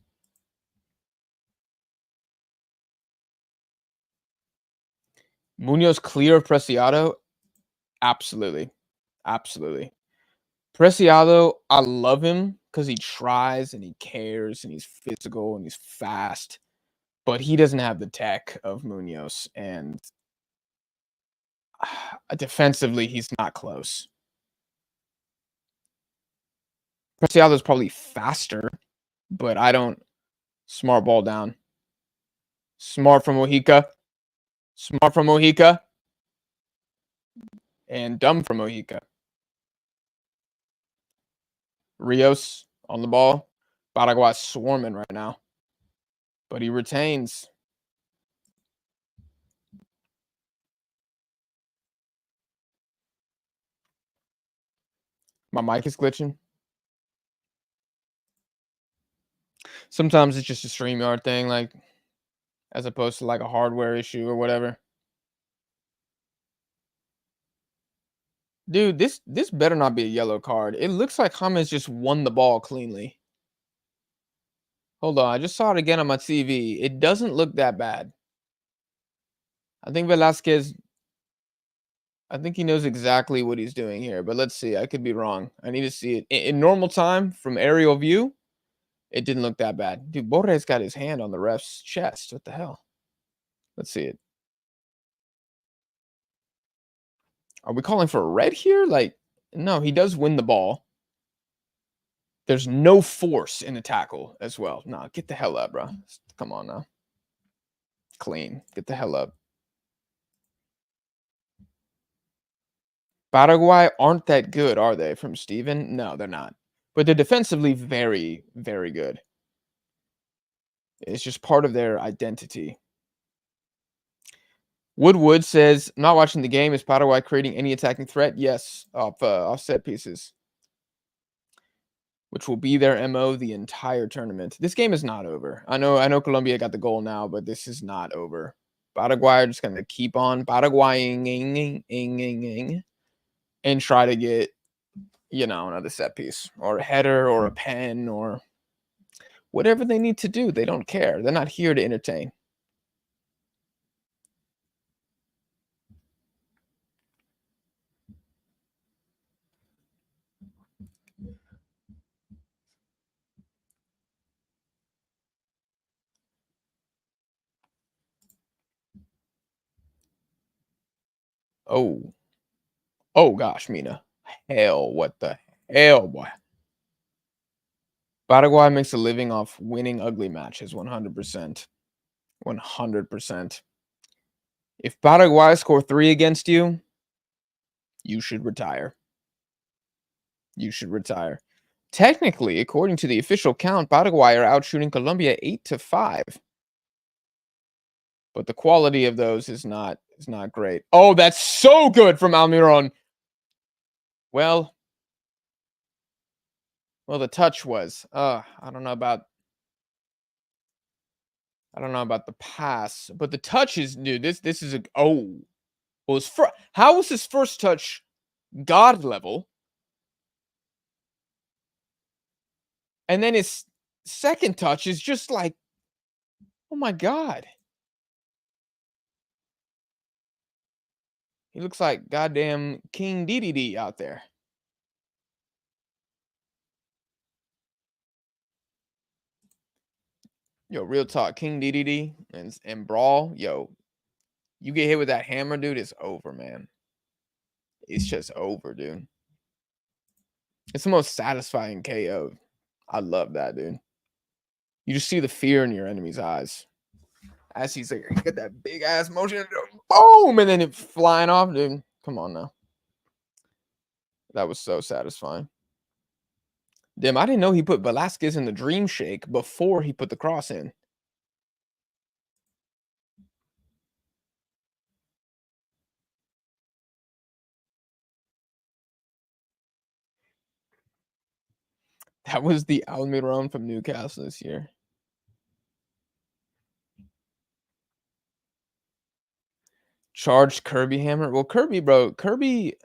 Munoz clear of Preciado? Absolutely. Absolutely. Preciado, I love him because he tries and he cares and he's physical and he's fast, but he doesn't have the tech of Munoz, and defensively, he's not close. Preciado's probably faster, but I don't. Smart ball down. Smart from Mojica. Smart from Mojica. And dumb from Mojica. Rios on the ball. Paraguay's swarming right now. But he retains. My mic is glitching. Sometimes it's just a StreamYard thing, like, as opposed to like a hardware issue or whatever. Dude, this better not be a yellow card. It looks like James just won the ball cleanly. Hold on, I just saw it again on my TV. It doesn't look that bad. I think Velasquez, I think he knows exactly what he's doing here, but let's see. I could be wrong. I need to see it. In normal time, from aerial view, it didn't look that bad. Dude, Borges got his hand on the ref's chest. What the hell? Let's see it. Are we calling for a red here? Like, no, he does win the ball. There's no force in the tackle as well. Nah, get the hell up, bro. Come on now. Clean. Get the hell up. Paraguay aren't that good, are they, from Steven? No, they're not. But they're defensively very, very good. It's just part of their identity. Woodwood says, "Not watching the game. Is Paraguay creating any attacking threat?" Yes, off set pieces, which will be their MO the entire tournament. This game is not over. I know Colombia got the goal now, but this is not over. Paraguay are just gonna keep on Paraguaying and try to get, another set piece or a header or a pen or whatever they need to do. They don't care. They're not here to entertain. Oh, oh gosh, Mina. Hell, what the hell, boy. Paraguay makes a living off winning ugly matches 100%. 100%. If Paraguay score 3 against you, you should retire. You should retire. Technically, according to the official count, Paraguay are out shooting Colombia 8-5. But the quality of those is not great. Oh, that's so good from Almiron. Well, the touch was. I don't know about the pass, but the touch is, dude. This is a well. How was his first touch god level, and then his second touch is just like, oh my god, he looks like goddamn King DDD out there. Yo, real talk, King DDD and Brawl. Yo, you get hit with that hammer, dude. It's over, man. It's just over, dude. It's the most satisfying KO. I love that, dude. You just see the fear in your enemy's eyes as he's like, he got that big ass motion, boom, and then it flying off, dude. Come on now, that was so satisfying. Damn, I didn't know he put Velasquez in the dream shake before he put the cross in. That was the Almiron from Newcastle this year. Charged Kirby hammer. Well, Kirby, bro, Kirby.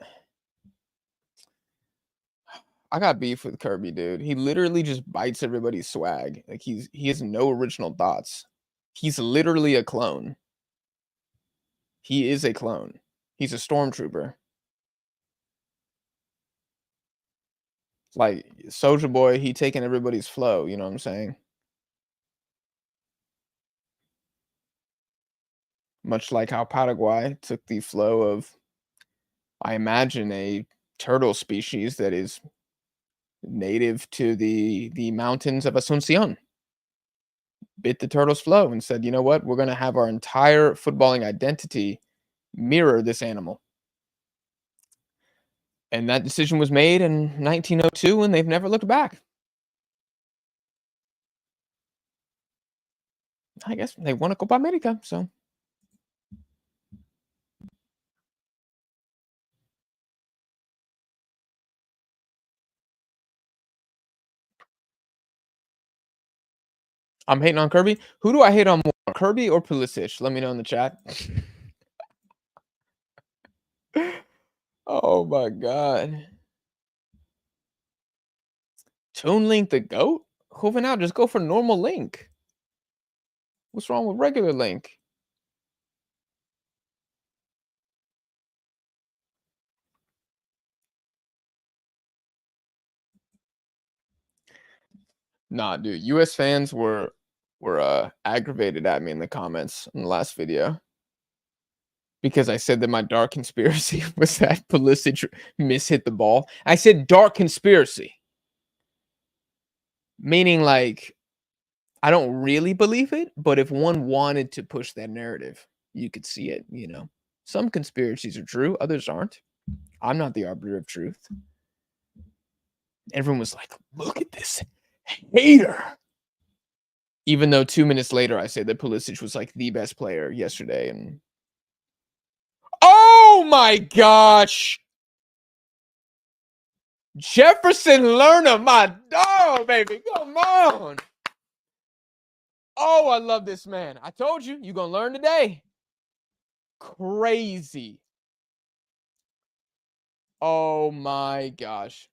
I got beef with Kirby, dude. He literally just bites everybody's swag. Like he has no original thoughts. He's literally a clone. He is a clone. He's a stormtrooper. Like Soldier Boy, he taking everybody's flow. You know what I'm saying? Much like how Paraguay took the flow of, I imagine, a turtle species that is native to the mountains of Asuncion. Bit the turtle's flow and said, you know what? We're going to have our entire footballing identity mirror this animal. And that decision was made in 1902, and they've never looked back. I guess they won a Copa America, so. I'm hating on Kirby. Who do I hate on more, Kirby or Pulisic? Let me know in the chat. Oh my god. Toon Link the GOAT? Hooving out, just go for normal Link. What's wrong with regular Link? Nah, dude. US fans were aggravated at me in the comments in the last video because I said that my dark conspiracy was that Pulisic mishit the ball. I said dark conspiracy, meaning like I don't really believe it, but if one wanted to push that narrative, you could see it. Some conspiracies are true, others aren't. I'm not the arbiter of truth. Everyone was like, "Look at this hater." Even though 2 minutes later I said that Pulisic was like the best player yesterday, and Oh my gosh. Jefferson Lerner, my dog, baby. Come on. Oh, I love this man. I told you, you're going to learn today. Crazy. Oh my gosh.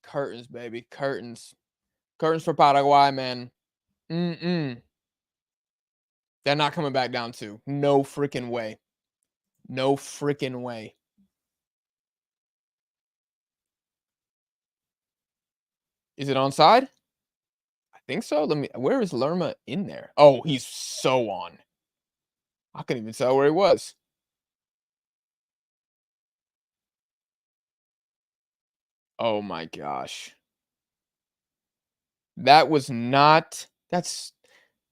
Curtains, baby. Curtains. Curtains for Paraguay, man. Mm-mm. They're not coming back down to. No freaking way. No freaking way. Is it onside? I think so. Where is Lerma in there? Oh, he's so on. I couldn't even tell where he was. Oh my gosh. That was not, that's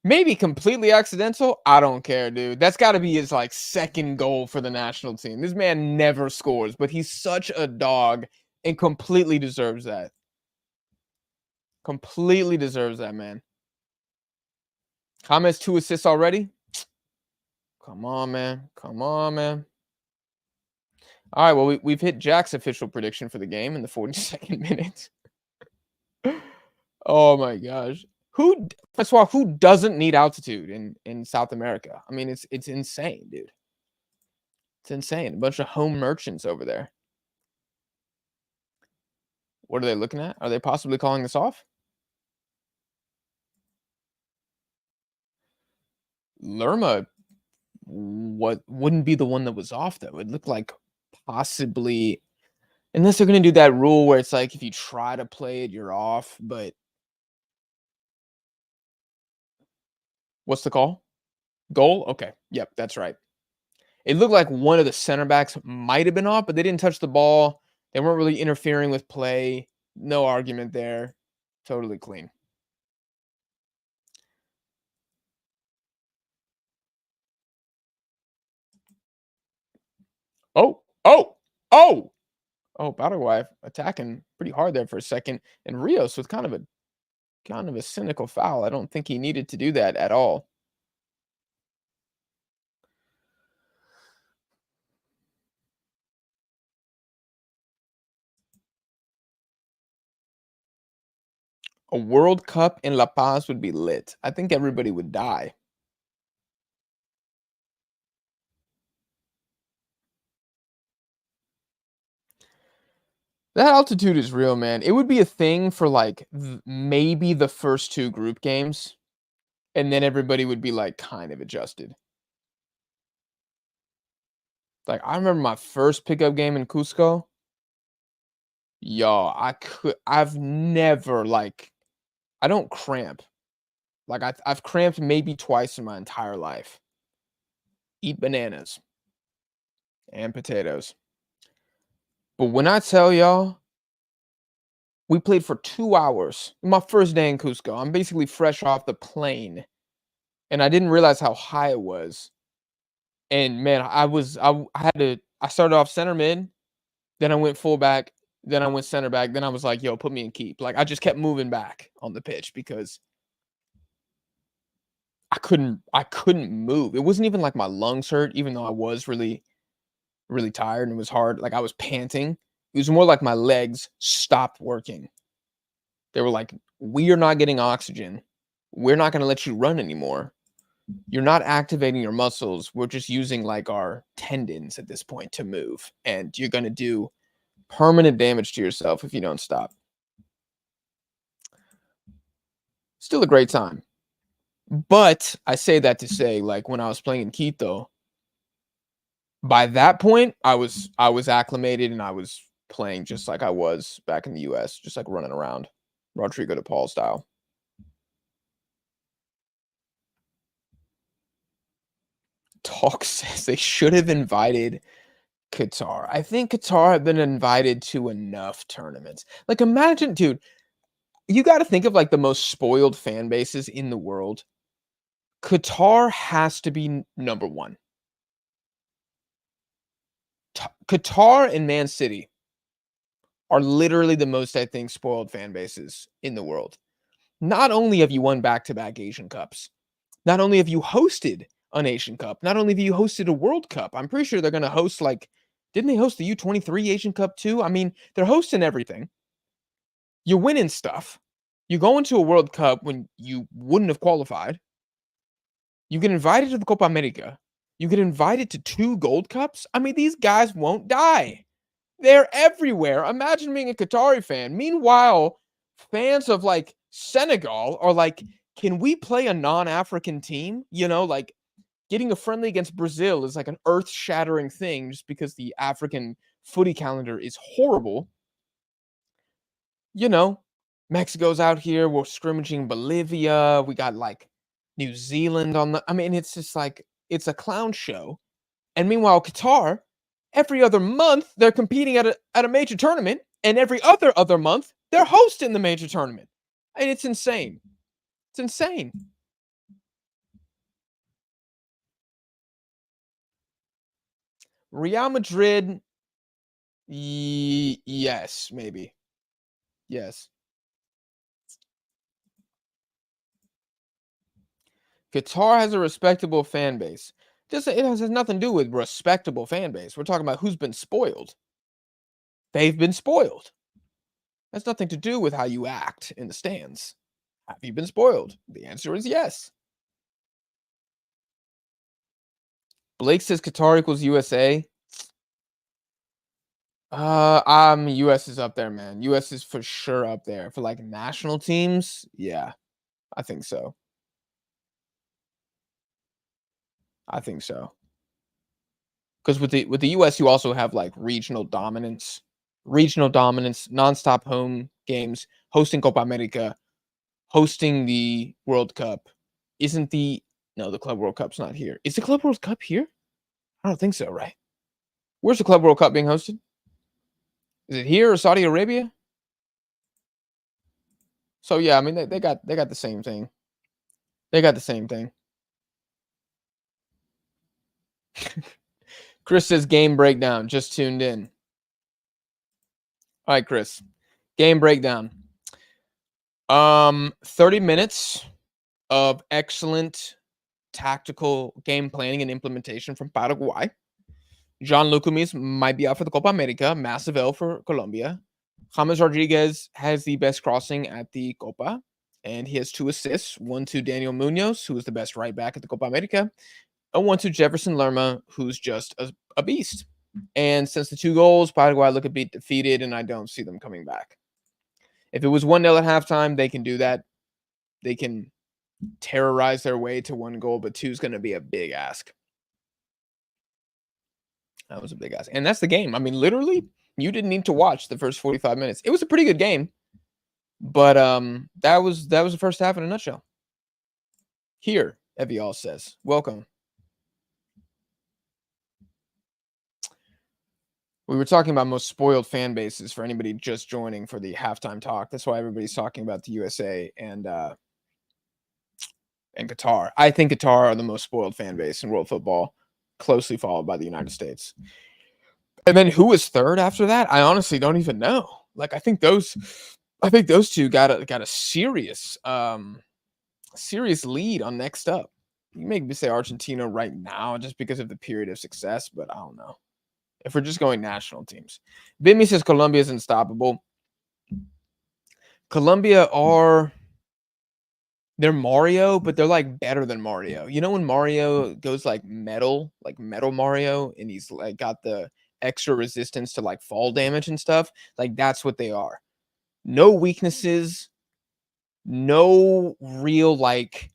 maybe completely accidental. I don't care, dude. That's got to be his like second goal for the national team. This man never scores, but he's such a dog and completely deserves that. Completely deserves that, man. Comments 2 assists already. Come on, man. Come on, man. All right, well, we've hit Jack's official prediction for the game in the 42nd minute. Oh my gosh. First of all, who doesn't need altitude in South America? I mean, it's insane, dude. It's insane. A bunch of home merchants over there. What are they looking at? Are they possibly calling this off? Lerma wouldn't be the one that was off though. It looked like possibly, unless they're gonna do that rule where it's like if you try to play it, you're off. But what's the call? Goal? Okay. Yep, that's right. It looked like one of the center backs might have been off, but they didn't touch the ball. They weren't really interfering with play. No argument there. Totally clean. Oh, oh, oh, oh, Paraguay attacking pretty hard there for a second. And Rios with kind of a cynical foul. I don't think he needed to do that at all. A World Cup in La Paz would be lit. I think everybody would die. That altitude is real, man. It would be a thing for like maybe the first 2 group games, and then everybody would be like kind of adjusted. Like I remember my first pickup game in Cusco. Y'all, I've never like I don't cramp. Like I've cramped maybe twice in my entire life. Eat bananas and potatoes. But when I tell y'all, we played for 2 hours. My first day in Cusco. I'm basically fresh off the plane, and I didn't realize how high it was. And man, I started off center mid, then I went fullback, then I went center back, then I was like, "Yo, put me in keep." Like I just kept moving back on the pitch because I couldn't move. It wasn't even like my lungs hurt, even though I was really, really tired and it was hard. Like I was panting. It was more like my legs stopped working. They were like, "We are not getting oxygen. We're not going to let you run anymore. You're not activating your muscles. We're just using like our tendons at this point to move. And you're going to do permanent damage to yourself if you don't stop." Still a great time. But I say that to say, like when I was playing in Quito, by that point, I was acclimated and I was playing just like I was back in the US, just like running around, Rodrigo de Paul style. Talk says they should have invited Qatar. I think Qatar have been invited to enough tournaments. Like imagine, dude, you got to think of like the most spoiled fan bases in the world. Qatar has to be number one. Qatar and Man City are literally the most, I think, spoiled fan bases in the world. Not only have you won back-to-back Asian Cups, not only have you hosted an Asian Cup. Not only have you hosted a World Cup, I'm pretty sure they're going to host like, didn't they host the U23 Asian Cup too? I mean, they're hosting everything. You're winning stuff. You go into a World Cup when you wouldn't have qualified. You get invited to the Copa America. You get invited to 2 Gold Cups. I mean, these guys won't die. They're everywhere. Imagine being a Qatari fan. Meanwhile, fans of like Senegal are like, can we play a non-African team? You know, like getting a friendly against Brazil is like an earth-shattering thing just because the African footy calendar is horrible. You know, Mexico's out here. We're scrimmaging Bolivia. We got like New Zealand on the. I mean, it's just like it's a clown show. And meanwhile, Qatar, every other month they're competing at a major tournament, and every other month they're hosting the major tournament. And it's insane. It's insane. Real Madrid, yes, maybe. Yes. Qatar has a respectable fan base. Just it has nothing to do with respectable fan base. We're talking about who's been spoiled. They've been spoiled. That's nothing to do with how you act in the stands. Have you been spoiled? The answer is yes. Blake says Qatar equals USA. US is up there, man. US is for sure up there. For like national teams, yeah, I think so. I think so. Because with the US, you also have like regional dominance, nonstop home games, hosting Copa America, hosting the World Cup. Isn't the no, the Club World Cup's not here. Is the Club World Cup here? I don't think so, right? Where's the Club World Cup being hosted? Is it here or Saudi Arabia? So yeah, I mean they got the same thing. They got the same thing. Chris says game breakdown. Just tuned in. All right, Chris. Game breakdown. 30 minutes of excellent tactical game planning and implementation from Paraguay. John Lucumis might be out for the Copa America. Massive L for Colombia. James Rodriguez has the best crossing at the Copa, and he has 2 assists. One to Daniel Munoz, who is the best right back at the Copa America, and one to Jefferson Lerma, who's just a beast. And since the 2 goals, Paraguay look a bit defeated, and I don't see them coming back. If it was 1-0 at halftime, they can do that. They can terrorize their way to 1 goal, but 2 is going to be a big ask. That was a big ask. And that's the game. I mean, literally, you didn't need to watch the first 45 minutes. It was a pretty good game. But that was the first half in a nutshell. Here, Evial says, welcome. We were talking about most spoiled fan bases for anybody just joining for the halftime talk. That's why everybody's talking about the USA and Qatar. I think Qatar are the most spoiled fan base in world football, closely followed by the United States. And then who is third after that? I honestly don't even know. Like I think those 2 got a serious serious lead on next up. You make me say Argentina right now just because of the period of success, but I don't know. If we're just going national teams. Bimmy says Colombia is unstoppable. Colombia they're Mario, but they're like better than Mario. You know when Mario goes like metal Mario, and he's like got the extra resistance to like fall damage and stuff? Like that's what they are. No weaknesses, no real like,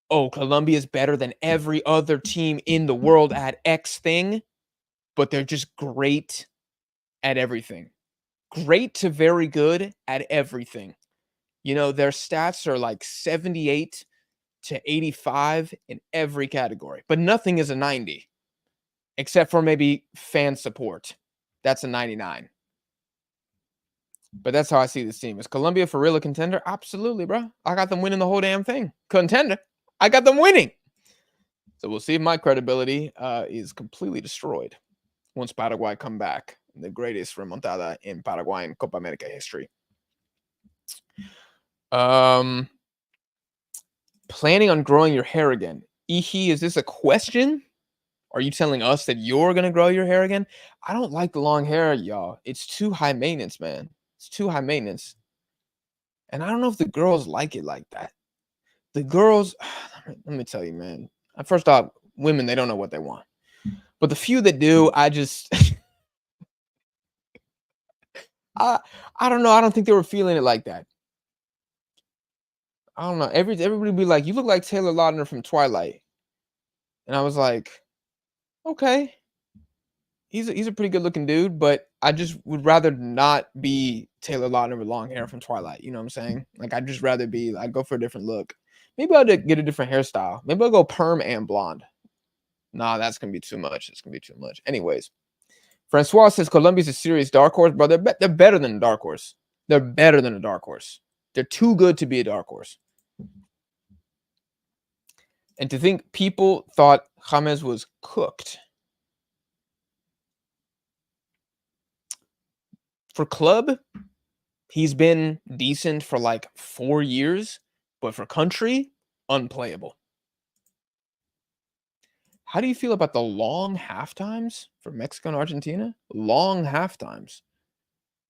oh, Colombia is better than every other team in the world at X thing, but they're just great at everything. Great to very good at everything. You know, their stats are like 78 to 85 in every category, but nothing is a 90 except for maybe fan support. That's a 99. But that's how I see this team. Is Colombia for real a contender? Absolutely, bro. I got them winning the whole damn thing. Contender. I got them winning. So we'll see if my credibility is completely destroyed once Paraguay come back. The greatest remontada in Paraguayan Copa America history. Planning on growing your hair again. Ihi, is this a question? Are you telling us that you're gonna grow your hair again? I don't like the long hair, y'all. It's too high maintenance, man. It's too high maintenance. And I don't know if the girls like it like that. The girls, let me tell you, man. First off, women, they don't know what they want. But the few that do, I just I I don't know. I don't think they were feeling it like that. I don't know. Everybody be like, "You look like Taylor Lautner from Twilight." And I was like, "Okay." He's a pretty good looking dude, but I just would rather not be Taylor Lautner with long hair from Twilight. You know what I'm saying? Like I'd just rather be. I'd go for a different look. Maybe I'll get a different hairstyle. Maybe I'll go perm and blonde. Nah, that's gonna be too much. That's gonna be too much. Anyways, Francois says Colombia's a serious dark horse, bro. They're better than a dark horse. They're better than a dark horse. They're too good to be a dark horse. And to think people thought James was cooked. For club, he's been decent for like 4 years, but for country, unplayable. How do you feel about the long half times for Mexico and Argentina? Long half times.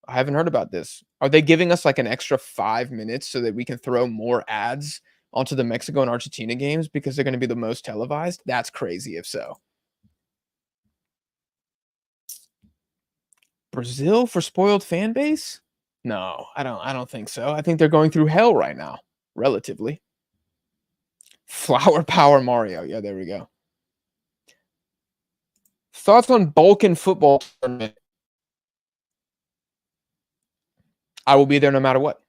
I haven't heard about this. Are they giving us like an extra 5 minutes so that we can throw more ads onto the Mexico and Argentina games because they're going to be the most televised? That's crazy if so. Brazil for spoiled fan base? No, I don't think so. I think they're going through hell right now, relatively. Flower power Mario. Yeah, there we go. Thoughts on Balkan football tournament? I will be there no matter what.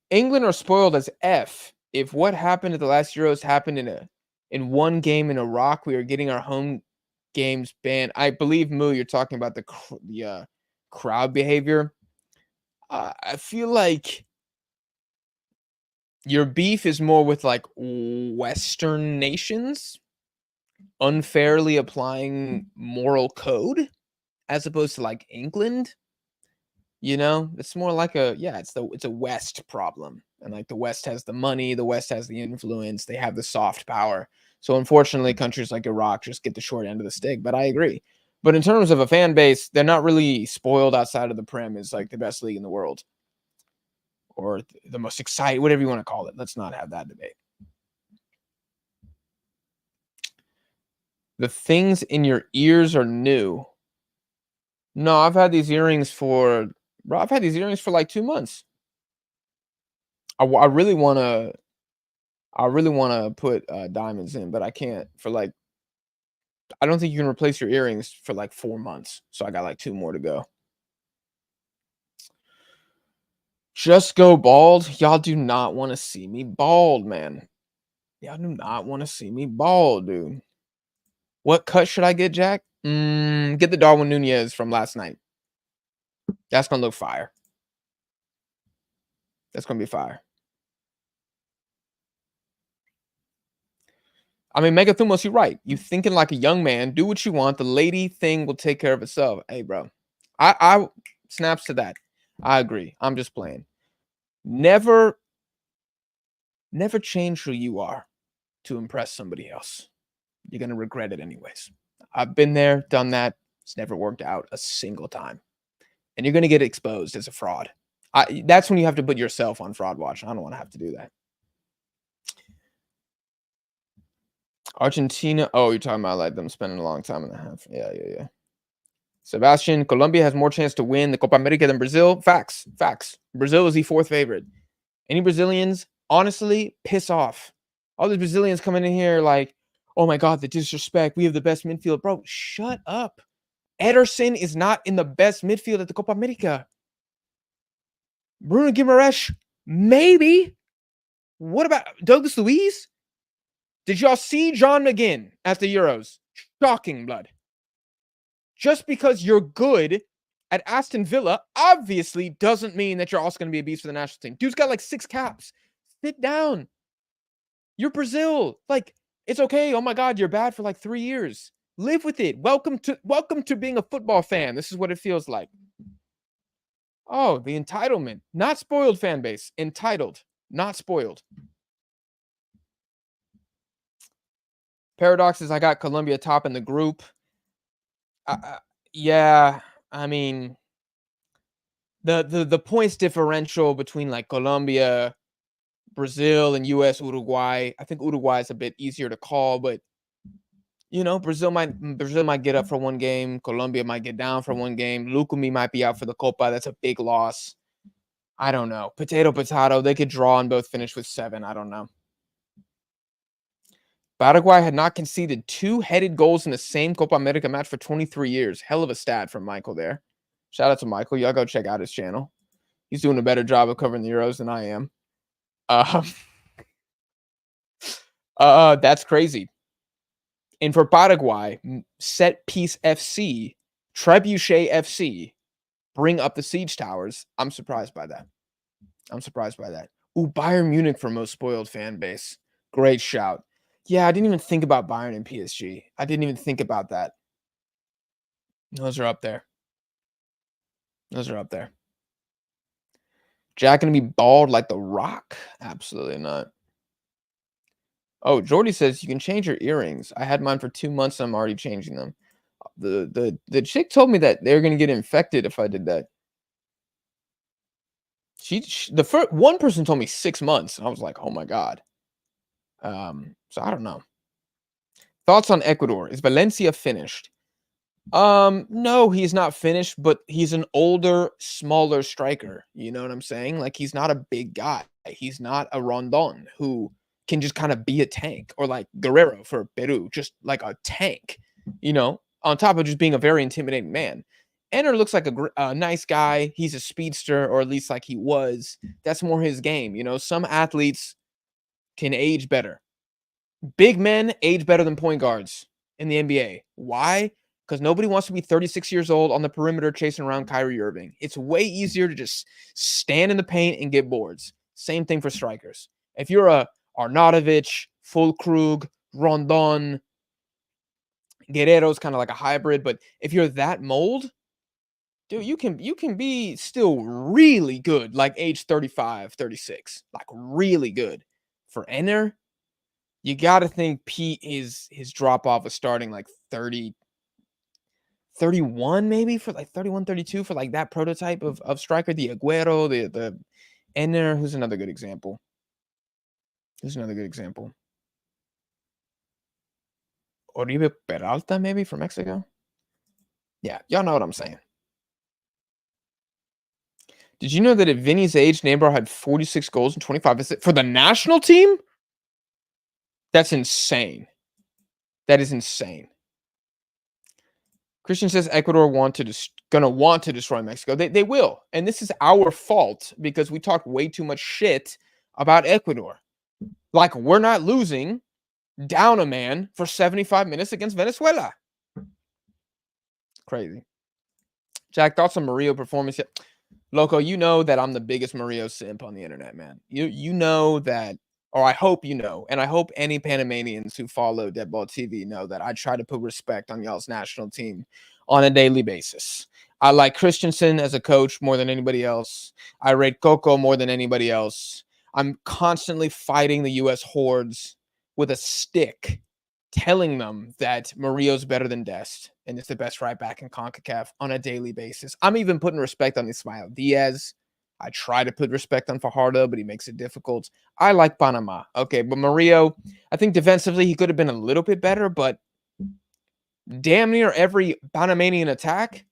England are spoiled as F. If what happened at the last Euros happened in one game in Iraq, we are getting our home games banned. I believe, Moo, you're talking about the crowd behavior. I feel like your beef is more with like Western nations unfairly applying moral code as opposed to like England. You know, it's more like it's a West problem. And like the West has the money, the West has the influence, they have the soft power. So unfortunately, countries like Iraq just get the short end of the stick. But I agree. But in terms of a fan base, they're not really spoiled outside of the Prem is like the best league in the world. Or the most exciting, whatever you want to call it. Let's not have that debate. The things in your ears are new. No, I've had these earrings for like 2 months. I really wanna put, diamonds in, but I can't for, like I don't think you can replace your earrings for, like, 4 months, so I got, like, 2 more to go. Just go bald? Y'all do not wanna see me bald, man. Y'all do not wanna see me bald, dude. What cut should I get, Jack? Get the Darwin Nunez from last night. That's gonna look fire. That's gonna be fire. I mean, Megathumos, you're right. You thinking like a young man. Do what you want. The lady thing will take care of itself. Hey, bro. I snaps to that. I agree. I'm just playing. Never, never change who you are to impress somebody else. You're gonna regret it anyways. I've been there, done that. It's never worked out a single time. And you're gonna get exposed as a fraud. That's when you have to put yourself on fraud watch. I don't want to have to do that. Argentina. Oh, you're talking about like them spending a long time and a half. Yeah. Sebastian, Colombia has more chance to win the Copa America than Brazil. Facts. Brazil is the 4th favorite. Any Brazilians, honestly, piss off. All these Brazilians coming in here like, oh my God, the disrespect. We have the best midfield. Bro, shut up. Ederson is not in the best midfield at the Copa America. Bruno Guimaraes, maybe. What about Douglas Luiz? Did y'all see John McGinn at the Euros? Shocking, blood. Just because you're good at Aston Villa obviously doesn't mean that you're also going to be a beast for the national team. Dude's got like 6 caps. Sit down. You're Brazil. Like, it's okay. Oh my God, you're bad for like 3 years. Live with it. Welcome to being a football fan. This is what it feels like. Oh, the entitlement. Not spoiled fan base. Entitled. Not spoiled. Paradox is I got Colombia top in the group. Yeah, I mean the points differential between like Colombia, Brazil, and US, Uruguay. I think Uruguay is a bit easier to call, but Brazil might get up for one game. Colombia might get down for one game. Lukumi might be out for the Copa. That's a big loss. I don't know. Potato, potato. They could draw and both finish with 7. I don't know. Paraguay had not conceded 2 headed goals in the same Copa America match for 23 years. Hell of a stat from Michael there. Shout out to Michael. Y'all go check out his channel. He's doing a better job of covering the Euros than I am. Um, that's crazy. And for Paraguay, Set Piece FC, Trebuchet FC, bring up the siege towers. I'm surprised by that. Ooh, Bayern Munich for most spoiled fan base. Great shout. Yeah, I didn't even think about Bayern and PSG. I didn't even think about that. Those are up there. Jack gonna be bald like The Rock? Absolutely not. Oh, Jordy says you can change your earrings. I had mine for 2 months. I'm already changing them. The chick told me that they're gonna get infected if I did that. The first one person told me 6 months, and I was like, oh my god. So I don't know. Thoughts on Ecuador? Is Valencia finished? No, he's not finished, but he's an older, smaller striker. You know what I'm saying? Like he's not a big guy. He's not a Rondon who can just kind of be a tank, or like Guerrero for Peru, just like a tank. On top of just being a very intimidating man. Enner looks like a nice guy. He's a speedster, or at least like he was. That's more his game. Some athletes can age better. Big men age better than point guards in the NBA. Why? Because nobody wants to be 36 years old on the perimeter chasing around Kyrie Irving. It's way easier to just stand in the paint and get boards. Same thing for strikers. If you're a Arnautovic, Fulkrug, Rondon, Guerrero's kind of like a hybrid, but if you're that mold, dude, you can be still really good, like age 35, 36, like really good. For Enner, you got to think his drop off was starting like 30, 31 maybe, for like 31, 32 for like that prototype of striker, the Aguero, the Enner. Who's another good example? Oribe Peralta, maybe, from Mexico. Yeah, y'all know what I'm saying. Did you know that at Vinny's age, Neymar had 46 goals and 25 assists for the national team? That's insane. That is insane. Christian says Ecuador gonna want to destroy Mexico. They will, and this is our fault because we talked way too much shit about Ecuador. Like, we're not losing down a man for 75 minutes against Venezuela. Crazy. Jack, thoughts on Murillo performance? Loco, you know that I'm the biggest Murillo simp on the internet, man. You know that, or I hope you know, and I hope any Panamanians who follow Deadball TV know that I try to put respect on y'all's national team on a daily basis. I like Christensen as a coach more than anybody else. I rate Coco more than anybody else. I'm constantly fighting the U.S. hordes with a stick, telling them that Murillo's better than Dest and is the best right back in CONCACAF on a daily basis. I'm even putting respect on Ismael Diaz. I try to put respect on Fajardo, but he makes it difficult. I like Panama. Okay, but Murillo, I think defensively he could have been a little bit better, but damn near every Panamanian attack,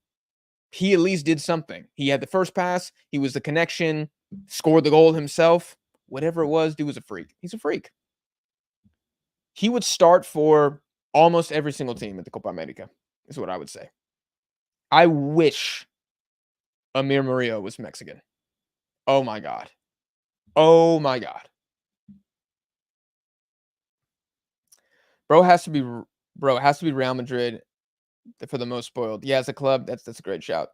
he at least did something. He had the first pass. He was the connection, scored the goal himself. Whatever it was, dude was a freak. He's a freak. He would start for almost every single team at the Copa America, is what I would say. I wish Amir Murillo was Mexican. Oh my God. Oh my God. Bro, it has to be Real Madrid for the most spoiled. Yeah, as a club, that's a great shout.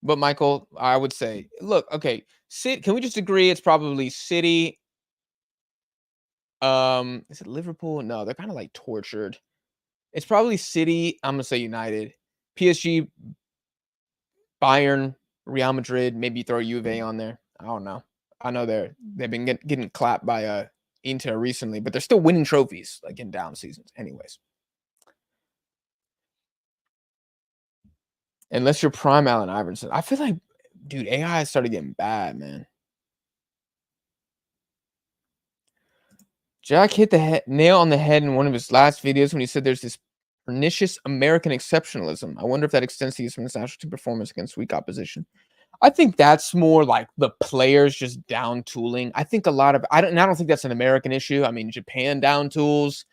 But Michael, I would say, look, okay, can we just agree it's probably City? Is it Liverpool? No, they're kind of like tortured. It's probably City. I'm gonna say United, PSG, Bayern, Real Madrid. Maybe throw Juve on there. I don't know. I know they've been getting clapped by Inter recently, but they're still winning trophies like in down seasons. Anyways, unless you're prime Allen Iverson, I feel like, dude, AI has started getting bad, man. Jack hit the nail on the head in one of his last videos when he said there's this pernicious American exceptionalism. I wonder if that extends to his national team performance against weak opposition. I think that's more like the players just down tooling. I think a lot of I don't think that's an American issue. I mean, Japan down tools,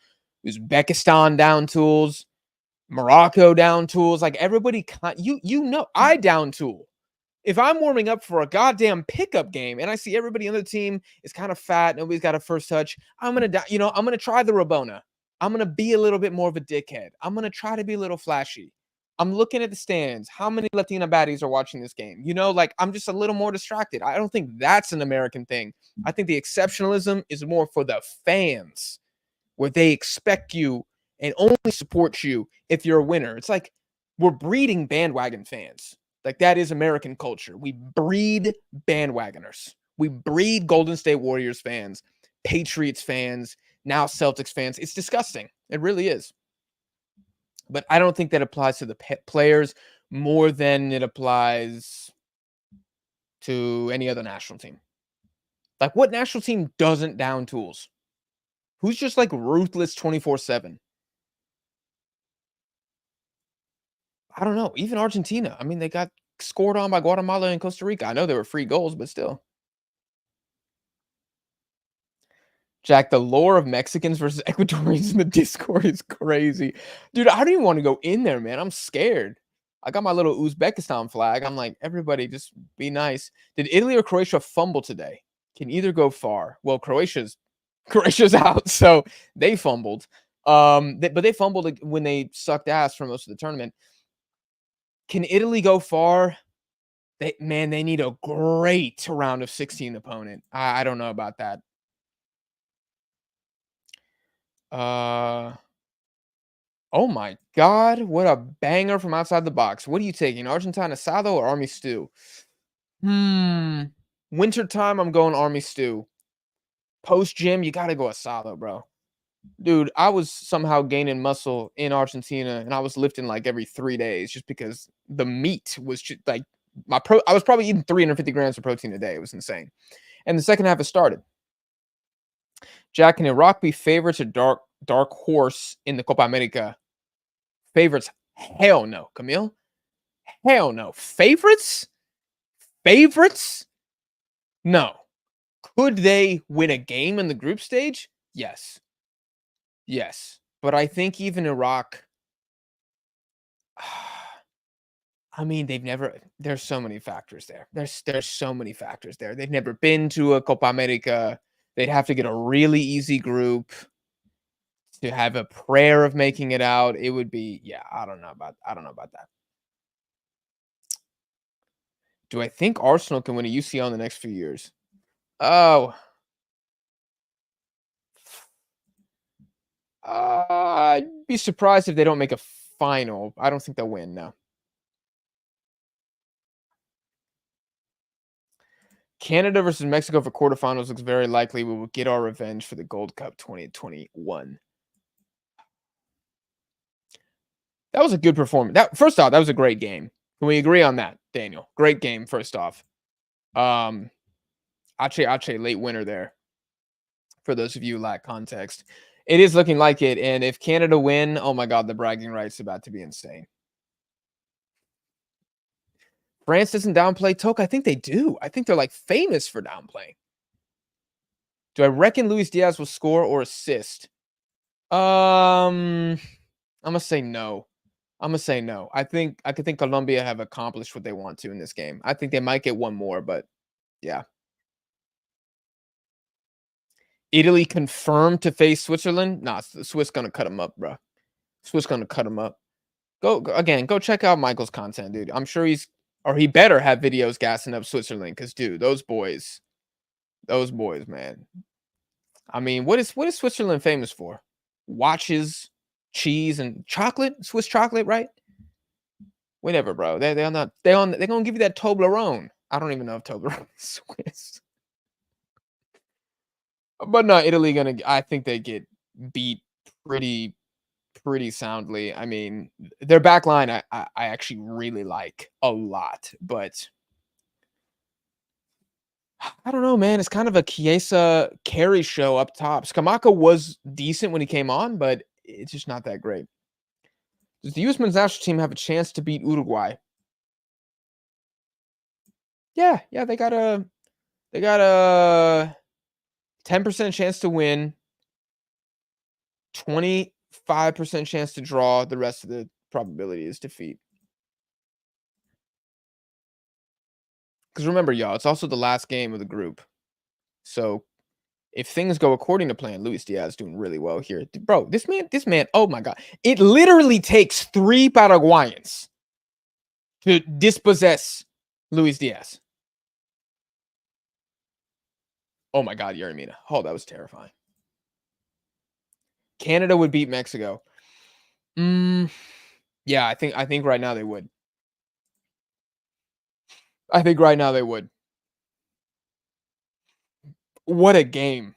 Uzbekistan down tools, Morocco down tools. Like everybody, you know, I down tool. If I'm warming up for a goddamn pickup game and I see everybody on the team is kind of fat, nobody's got a first touch, I'm gonna try the Rabona. I'm gonna be a little bit more of a dickhead. I'm gonna try to be a little flashy. I'm looking at the stands. How many Latina baddies are watching this game? You know, like I'm just a little more distracted. I don't think that's an American thing. I think the exceptionalism is more for the fans, where they expect you and only support you if you're a winner. It's like we're breeding bandwagon fans. Like that is American culture. We breed bandwagoners. We breed Golden State Warriors fans, Patriots fans, now Celtics fans. It's disgusting. It really is. But I don't think that applies to the players more than it applies to any other national team. Like what national team doesn't down tools? Who's just like ruthless 24/7? I don't know. Even Argentina. I mean, they got scored on by Guatemala and Costa Rica. I know they were free goals, but still. Jack, the lore of Mexicans versus Ecuadorians in the Discord is crazy. Dude, I don't even want to go in there, man. I'm scared. I got my little Uzbekistan flag. I'm like, everybody just be nice. Did Italy or Croatia fumble today? Can either go far. Well, Croatia's out, so they fumbled. But they fumbled when they sucked ass for most of the tournament. Can Italy go far? They need a great round of 16 opponent. I don't know about that. Oh my God, what a banger from outside the box. What are you taking? Argentine asado or army stew? Wintertime, I'm going army stew. Post gym, you gotta go asado, bro. Dude, I was somehow gaining muscle in Argentina and I was lifting like every 3 days just because the meat was just like I was probably eating 350 grams of protein a day. It was insane. And the second half has started. Jack, can Iraq be favorites or dark horse in the Copa America? Favorites? Hell no. Camille? Hell no. Favorites? Favorites? No. Could they win a game in the group stage? Yes. Yes. But I think even Iraq, I mean, there's so many factors there. There's so many factors there. They've never been to a Copa America. They'd have to get a really easy group to have a prayer of making it out. It would be, yeah, I don't know about that. Do I think Arsenal can win a UCL in the next few years? Oh, I'd be surprised if they don't make a final. I don't think they'll win, no. Canada versus Mexico for quarterfinals looks very likely. We will get our revenge for the Gold Cup 2021. That was a good performance. First off, that was a great game. Can we agree on that, Daniel? Great game, first off. Ache, late winner there. For those of you who lack context. It is looking like it, and if Canada win, oh my God, the bragging rights about to be insane. France doesn't downplay Toke. I think they do. I think they're like famous for downplaying. Do I reckon Luis Diaz will score or assist? I'm gonna say no. I think Colombia have accomplished what they want to in this game. I think they might get one more, but yeah. Italy confirmed to face Switzerland. Nah, the Swiss gonna cut them up, bro. Swiss gonna cut them up. Go check out Michael's content, dude. I'm sure he better have videos gassing up Switzerland, because dude, those boys, man. I mean, what is Switzerland famous for? Watches, cheese, and chocolate. Swiss chocolate, right? Whatever, bro. They're gonna give you that Toblerone. I don't even know if Toblerone is Swiss. But no, Italy gonna. I think they get beat pretty pretty soundly. I mean, their back line I actually really like a lot, but I don't know, man. It's kind of a Chiesa carry show up top. Skamaka was decent when he came on, but it's just not that great. Does the U.S. men's national team have a chance to beat Uruguay? Yeah, yeah, they got a 10% chance to win, 25% chance to draw. The rest of the probability is defeat. Because remember, y'all, it's also the last game of the group. So if things go according to plan, Luis Diaz is doing really well here. Bro, this man, oh my God. It literally takes 3 Paraguayans to dispossess Luis Diaz. Oh my God, Yeremina. Oh, that was terrifying. Canada would beat Mexico. Yeah, I think right now they would. I think right now they would. What a game.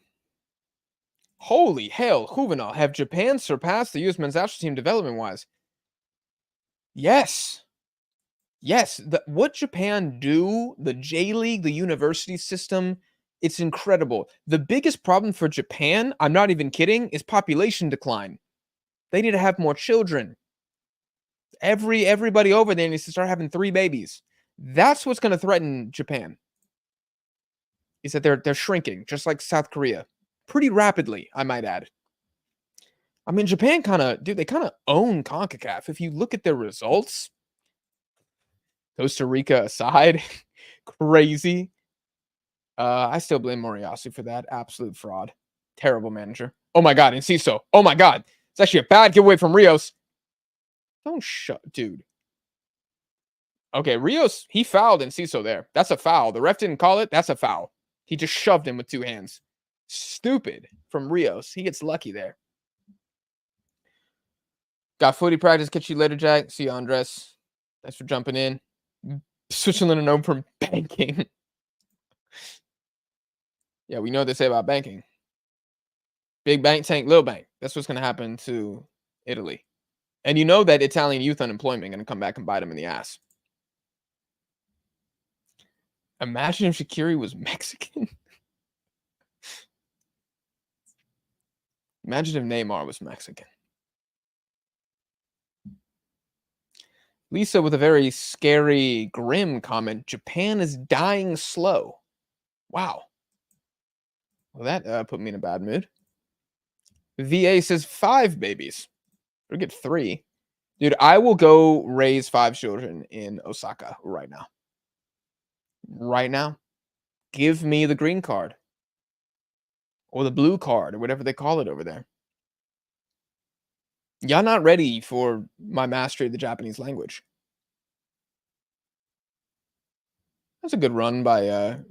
Holy hell, Juvenal. Have Japan surpassed the U.S. men's national team development-wise? Yes. Yes. What Japan do, the J League, the university system, it's incredible. The biggest problem for Japan, I'm not even kidding, is population decline. They need to have more children. Everybody over there needs to start having 3 babies. That's what's going to threaten Japan. Is that they're shrinking, just like South Korea. Pretty rapidly, I might add. I mean, Japan they kind of own CONCACAF. If you look at their results, Costa Rica aside, crazy. I still blame Moriyasu for that. Absolute fraud. Terrible manager. Oh my God, Enciso. Oh my God. It's actually a bad giveaway from Rios. Don't shut, dude. Okay, Rios, he fouled Enciso there. That's a foul. The ref didn't call it. That's a foul. He just shoved him with 2 hands. Stupid from Rios. He gets lucky there. Got footy practice. Catch you later, Jack. See you, Andres. Thanks for jumping in. Switzerland and known from banking. Yeah, we know what they say about banking. Big bank tank, little bank. That's what's going to happen to Italy. And you know that Italian youth unemployment going to come back and bite them in the ass. Imagine if Shaqiri was Mexican. Imagine if Neymar was Mexican. Lisa with a very scary, grim comment. Japan is dying slow. Wow. Well, that put me in a bad mood. VA says 5 babies. We'll get 3. Dude, I will go raise 5 children in Osaka right now. Right now. Give me the green card. Or the blue card, or whatever they call it over there. Y'all not ready for my mastery of the Japanese language. That's a good run by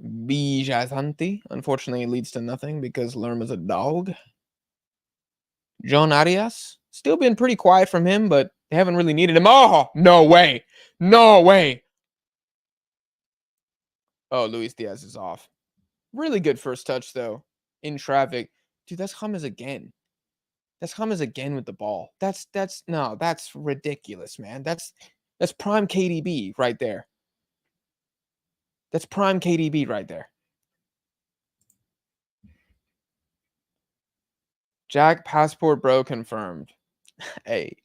Bijazanti. Unfortunately, it leads to nothing because Lerma's a dog. John Arias. Still been pretty quiet from him, but they haven't really needed him. Oh, no way. No way. Oh, Luis Diaz is off. Really good first touch, though. In traffic. Dude, that's James again. That's James again with the ball. That's ridiculous, man. That's prime KDB right there. That's prime KDB right there. Jack, passport bro confirmed. Hey.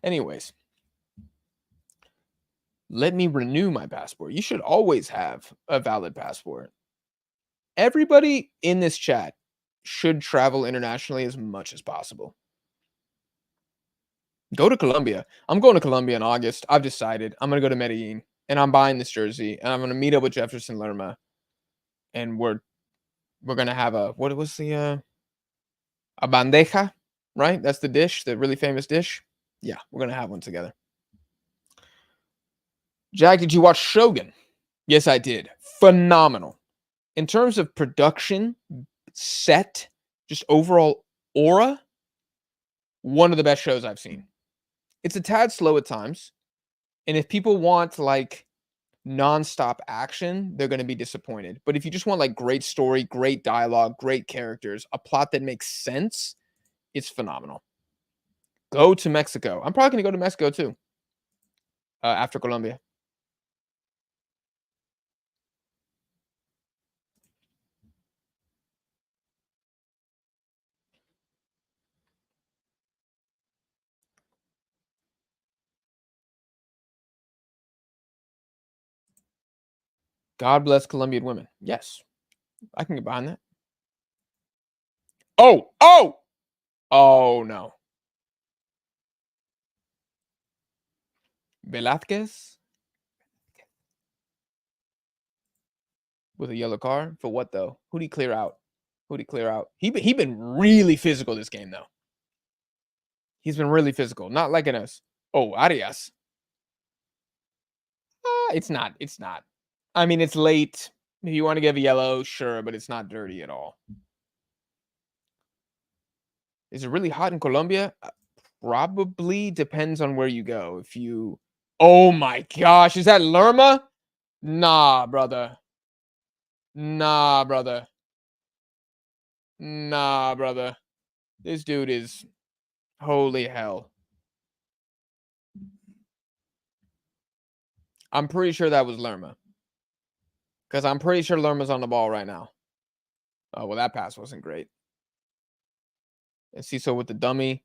Anyways. Let me renew my passport. You should always have a valid passport. Everybody in this chat should travel internationally as much as possible. Go to Colombia. I'm going to Colombia in August. I've decided. I'm going to go to Medellin, and I'm buying this jersey, and I'm going to meet up with Jefferson Lerma, and we're going to have a bandeja, right? That's the dish, the really famous dish. Yeah, we're going to have one together. Jack, did you watch Shogun? Yes, I did. Phenomenal. In terms of production, set, just overall aura, one of the best shows I've seen. It's a tad slow at times. And if people want like nonstop action, they're gonna be disappointed. But if you just want like great story, great dialogue, great characters, a plot that makes sense, it's phenomenal. Go to Mexico. I'm probably gonna go to Mexico too after Colombia. God bless Colombian women. Yes, I can get behind that. Oh, oh, oh no. Velázquez with a yellow card for what though? Who'd he clear out? Who'd he clear out? He been really physical this game though. He's been really physical, not like in us. Oh, Arias. It's not. It's not. I mean, it's late. If you want to give a yellow, sure, but it's not dirty at all. Is it really hot in Colombia? Probably depends on where you go. If you, oh my gosh, is that Lerma? Nah, brother. Nah, brother. Nah, brother. This dude is holy hell. I'm pretty sure that was Lerma. Because I'm pretty sure Lerma's on the ball right now. Oh, well, that pass wasn't great. And Ciso with the dummy.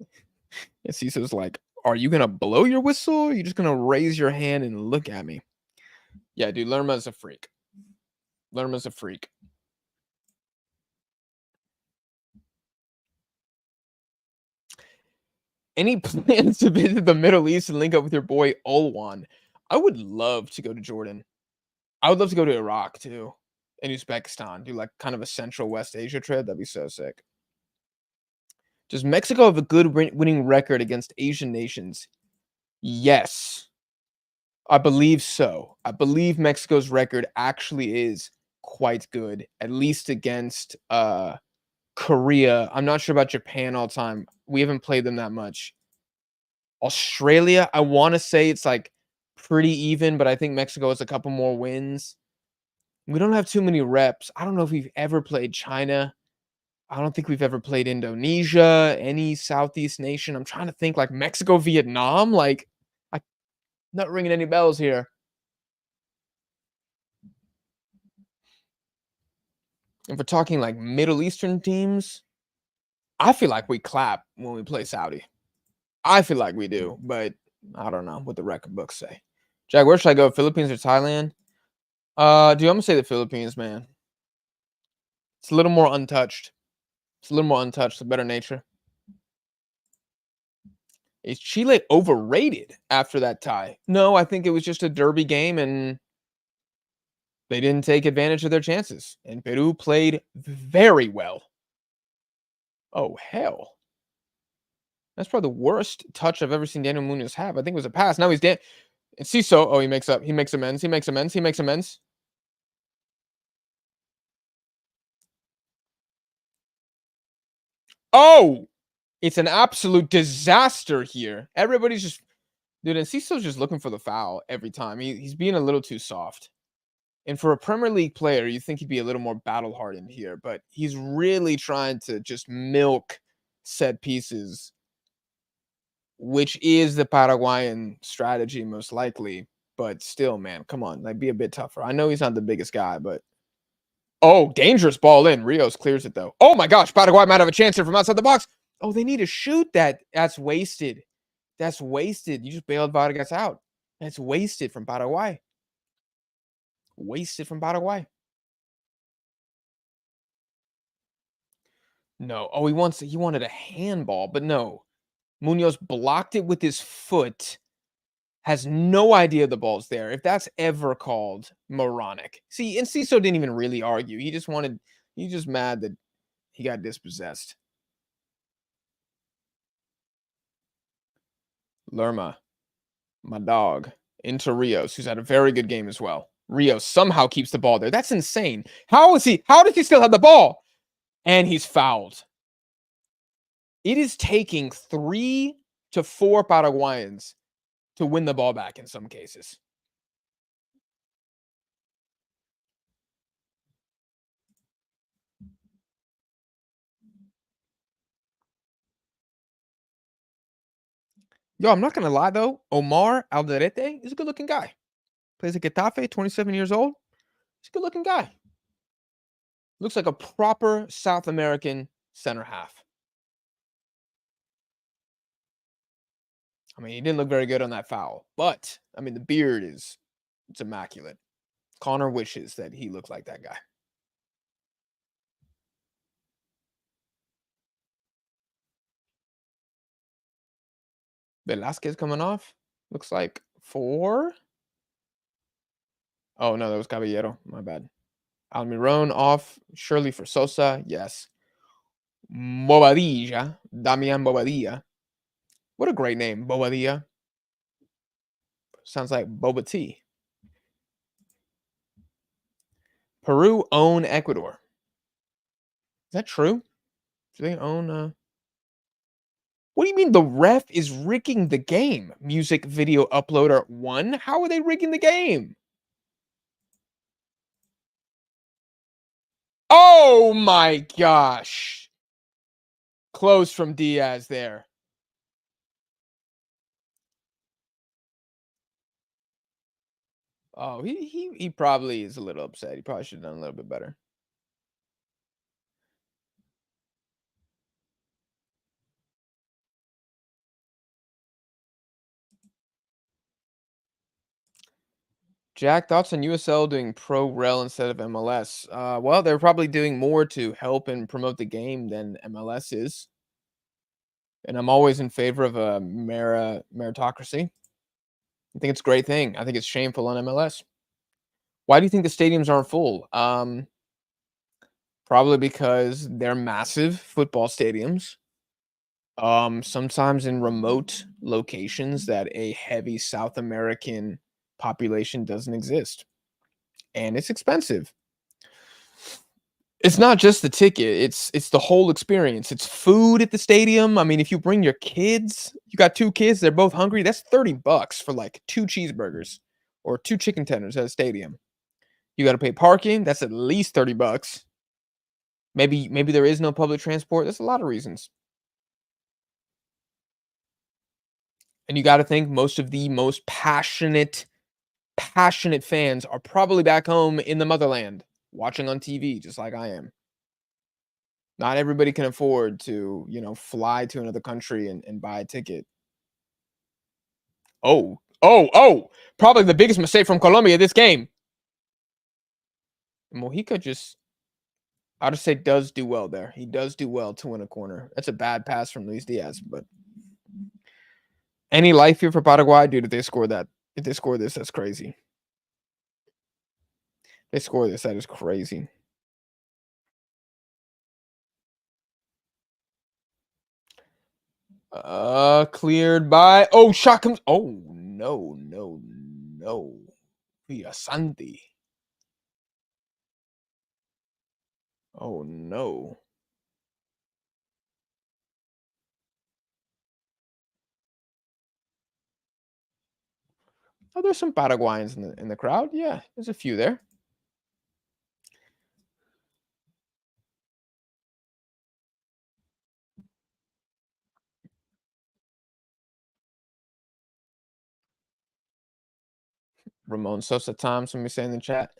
And Ciso's like, are you going to blow your whistle? Or are you just going to raise your hand and look at me? Yeah, dude, Lerma's a freak. Lerma's a freak. Any plans to visit the Middle East and link up with your boy Olwan? I would love to go to Jordan. I would love to go to Iraq too, and Uzbekistan. Do like kind of a Central West Asia trip. That'd be so sick. Does Mexico have a good winning record against Asian nations? Yes, I believe so. I believe Mexico's record actually is quite good, at least against Korea. I'm not sure about Japan all the time. We haven't played them that much. Australia, I want to say it's like pretty even, but I think Mexico has a couple more wins. We don't have too many reps. I don't know if we've ever played China. I don't think we've ever played Indonesia, any Southeast nation. I'm trying to think like Mexico, Vietnam. Like, I'm not ringing any bells here. If we're talking like Middle Eastern teams, I feel like we clap when we play Saudi. I feel like we do, but I don't know what the record books say. Jack, where should I go? Philippines or Thailand? Dude, I'm gonna say the Philippines, man. It's a little more untouched. It's a little more untouched, a better nature. Is Chile overrated after that tie? No, I think it was just a derby game and they didn't take advantage of their chances. And Peru played very well. Oh, hell. That's probably the worst touch I've ever seen Daniel Munoz have. I think it was a pass. Now he's and Ciso. Oh, he makes up. He makes amends. He makes amends. He makes amends. Oh, it's an absolute disaster here. Everybody's just, dude, and Ciso's just looking for the foul every time. He's being a little too soft. And for a Premier League player, you think he'd be a little more battle hardened here, but he's really trying to just milk set pieces, which is the Paraguayan strategy most likely. But still, man, come on, like be a bit tougher. I know he's not the biggest guy, but oh, dangerous ball in. Rios clears it though. Oh my gosh, Paraguay might have a chance here from outside the box. Oh, they need to shoot that. That's wasted. That's wasted. You just bailed Vargas out. That's wasted from Paraguay. Wasted from Paraguay. No. Oh, he wanted a handball, but no. Munoz blocked it with his foot. Has no idea the ball's there. If that's ever called moronic. See, and Ciso didn't even really argue. He's just mad that he got dispossessed. Lerma, my dog, into Rios, who's had a very good game as well. Rios somehow keeps the ball there. That's insane. How does he still have the ball? And he's fouled. It is taking 3 to 4 Paraguayans to win the ball back in some cases. Yo, I'm not gonna lie though, Omar Alderete is a good-looking guy. Plays at Getafe, 27 years old. He's a good-looking guy. Looks like a proper South American center half. I mean, he didn't look very good on that foul, but I mean, the beard is it's immaculate. Connor wishes that he looked like that guy. Velasquez coming off. Looks like 4. Oh no, that was Caballero. My bad. Almiron off. Shirley for Sosa. Yes. Bobadilla. Damian Bobadilla. What a great name, Bobadilla. Sounds like boba tea. Peru own Ecuador. Is that true? Do they own What do you mean the ref is rigging the game? Music video uploader 1? How are they rigging the game? Oh my gosh. Close from Diaz there. Oh, he probably is a little upset. He probably should have done a little bit better. Jack, thoughts on USL doing pro rel instead of MLS? Well, they're probably doing more to help and promote the game than MLS is. And I'm always in favor of a meritocracy. I think it's a great thing. I think it's shameful on MLS. Why do you think the stadiums aren't full? Probably because they're massive football stadiums. Sometimes in remote locations that a heavy South American population doesn't exist. And it's expensive. It's not just the ticket, it's the whole experience. It's food at the stadium. I mean, if you bring your kids, you got 2 kids, they're both hungry, that's $30 for like 2 cheeseburgers or 2 chicken tenders at a stadium. You gotta pay parking, that's at least $30. Maybe there is no public transport. There's a lot of reasons. And you gotta think most of the most passionate fans are probably back home in the motherland watching on TV just like I am. Not everybody can afford to, fly to another country and buy a ticket. Oh, probably the biggest mistake from Colombia this game. Mojica just, I'll just say, does do well there. He does do well to win a corner. That's a bad pass from Luis Diaz, but any life here for Paraguay, dude, if they score this, that's crazy. They score this, that is crazy. Cleared by, oh, shot comes, oh, no. Santi. Oh, no. Oh, there's some Paraguayans in the crowd. Yeah, there's a few there. Ramon Sosa time, somebody say in the chat.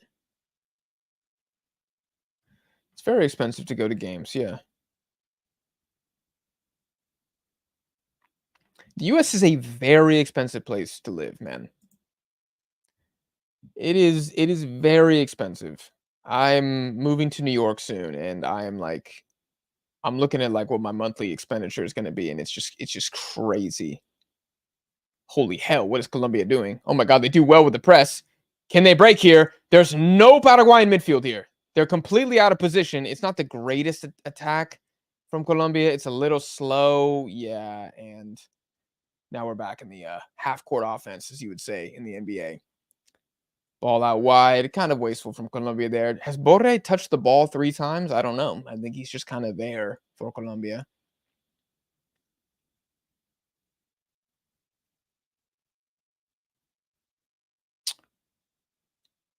It's very expensive to go to games, yeah. The US is a very expensive place to live, man. It is very expensive. I'm moving to New York soon and I'm looking at like what my monthly expenditure is going to be and it's just crazy. Holy hell, what is Colombia doing? Oh my god, they do well with the press. Can they break here? There's no Paraguayan midfield here. They're completely out of position. It's not the greatest attack from Colombia. It's a little slow. Yeah, and now we're back in the half court offense, as you would say in the NBA. Ball out wide, kind of wasteful from Colombia there. Has Borre touched the ball 3 times? I don't know. I think he's just kind of there for Colombia.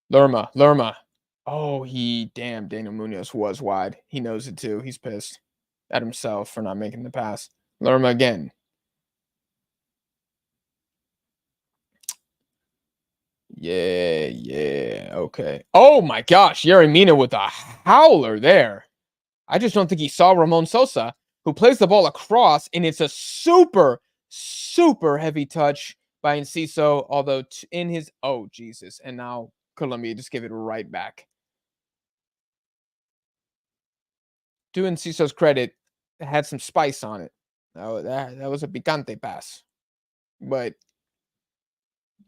Lerma. Oh, damn, Daniel Munoz was wide. He knows it too. He's pissed at himself for not making the pass. Lerma again. Yeah. Okay. Oh my gosh, Yerry Mina with a howler there. I just don't think he saw Ramon Sosa, who plays the ball across, and it's a super, super heavy touch by Enciso. Although in his Jesus, and now Colombia just give it right back. To Enciso's credit, it had some spice on it. That was a picante pass, but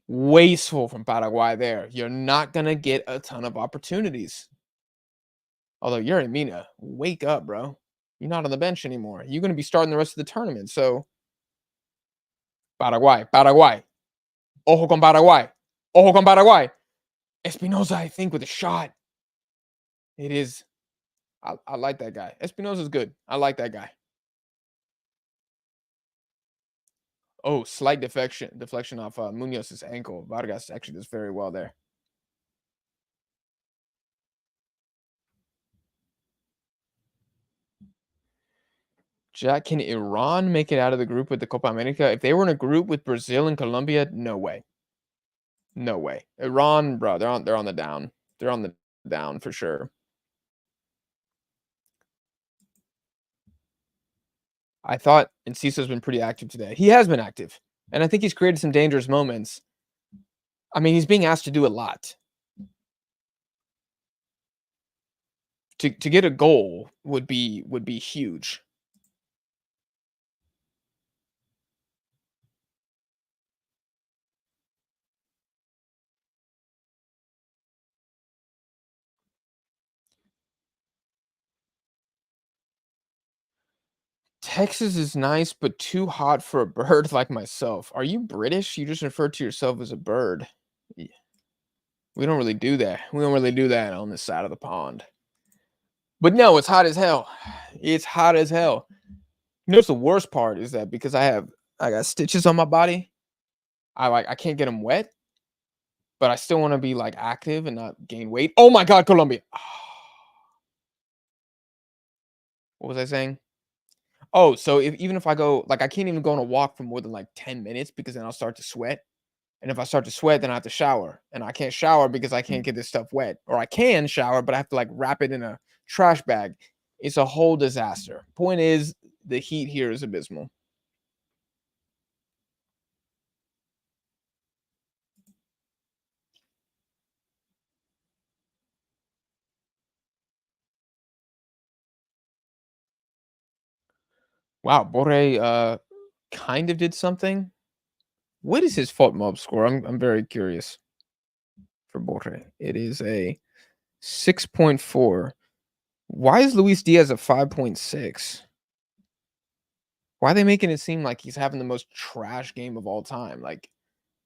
wasteful from Paraguay. There, you're not gonna get a ton of opportunities. Although you're in Mina, wake up, bro. You're not on the bench anymore. You're gonna be starting the rest of the tournament. So Paraguay. Ojo con Paraguay. Ojo con Paraguay. Espinosa, I think, with a shot. It is. I like that guy. Espinosa's good. I like that guy. Oh, slight deflection off Munoz's ankle. Vargas actually does very well there. Jack, can Iran make it out of the group with the Copa America? If they were in a group with Brazil and Colombia, no way. No way. Iran, bro, they're on the down. They're on the down for sure. I thought Enciso's been pretty active today. He has been active. And I think he's created some dangerous moments. I mean, he's being asked to do a lot. To get a goal would be huge. Texas is nice, but too hot for a bird like myself. Are you British? You just refer to yourself as a bird. We don't really do that. We don't really do that on this side of the pond. But no, it's hot as hell. It's hot as hell. You know, the worst part is that because I got stitches on my body, I can't get them wet, but I still want to be like active and not gain weight. Oh my God, Colombia. What was I saying? Oh, so even if I go, like, I can't even go on a walk for more than like 10 minutes because then I'll start to sweat. And if I start to sweat, then I have to shower. And I can't shower because I can't get this stuff wet. Or I can shower, but I have to like wrap it in a trash bag. It's a whole disaster. Point is, the heat here is abysmal. Wow, Borre kind of did something. What is his fault mob score? I'm very curious for Borre. It is a 6.4. Why is Luis Diaz a 5.6? Why are they making it seem like he's having the most trash game of all time? Like,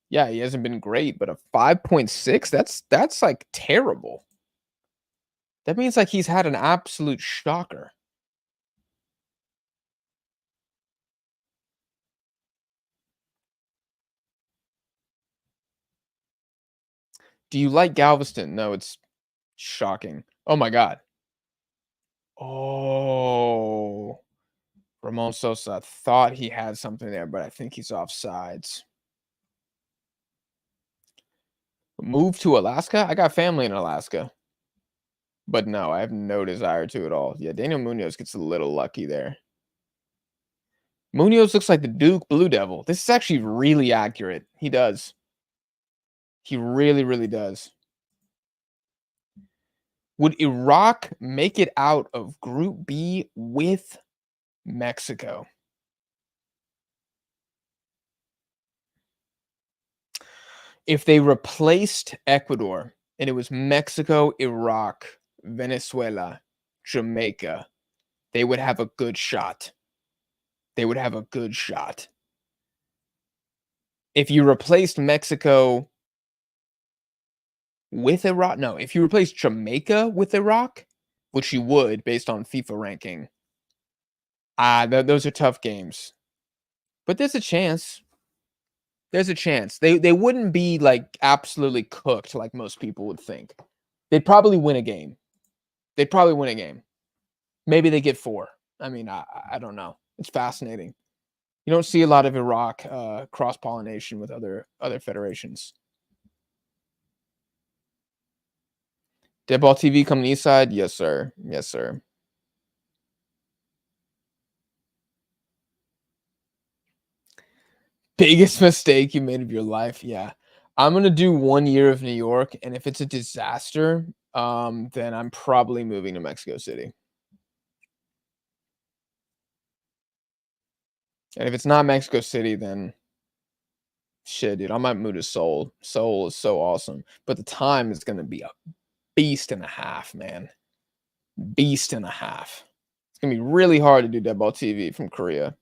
yeah, he hasn't been great, but a 5.6, that's like terrible. That means like he's had an absolute shocker. Do you like Galveston? No, it's shocking. Oh my God. Oh, Ramon Sosa thought he had something there, but I think he's offsides. Move to Alaska? I got family in Alaska. But no, I have no desire to at all. Yeah, Daniel Munoz gets a little lucky there. Munoz looks like the Duke Blue Devil. This is actually really accurate. He does. He really, really does. Would Iraq make it out of Group B with Mexico? If they replaced Ecuador and it was Mexico, Iraq, Venezuela, Jamaica, they would have a good shot. They would have a good shot. If you replaced Mexico with Iraq, no, if you replaced Jamaica with Iraq, which you would based on FIFA ranking, those are tough games. But there's a chance. There's a chance. They wouldn't be, like, absolutely cooked like most people would think. They'd probably win a game. They'd probably win a game. Maybe they get 4. I mean, I don't know. It's fascinating. You don't see a lot of Iraq, cross-pollination with other federations. Deadball TV coming east side? Yes, sir. Yes, sir. Biggest mistake you made of your life? Yeah. I'm gonna do 1 year of New York, and if it's a disaster, then I'm probably moving to Mexico City. And if it's not Mexico City, then shit, dude, I might move to Seoul. Seoul is so awesome, but the time is gonna be a beast and a half, man. Beast and a half. It's gonna be really hard to do deadball TV from Korea.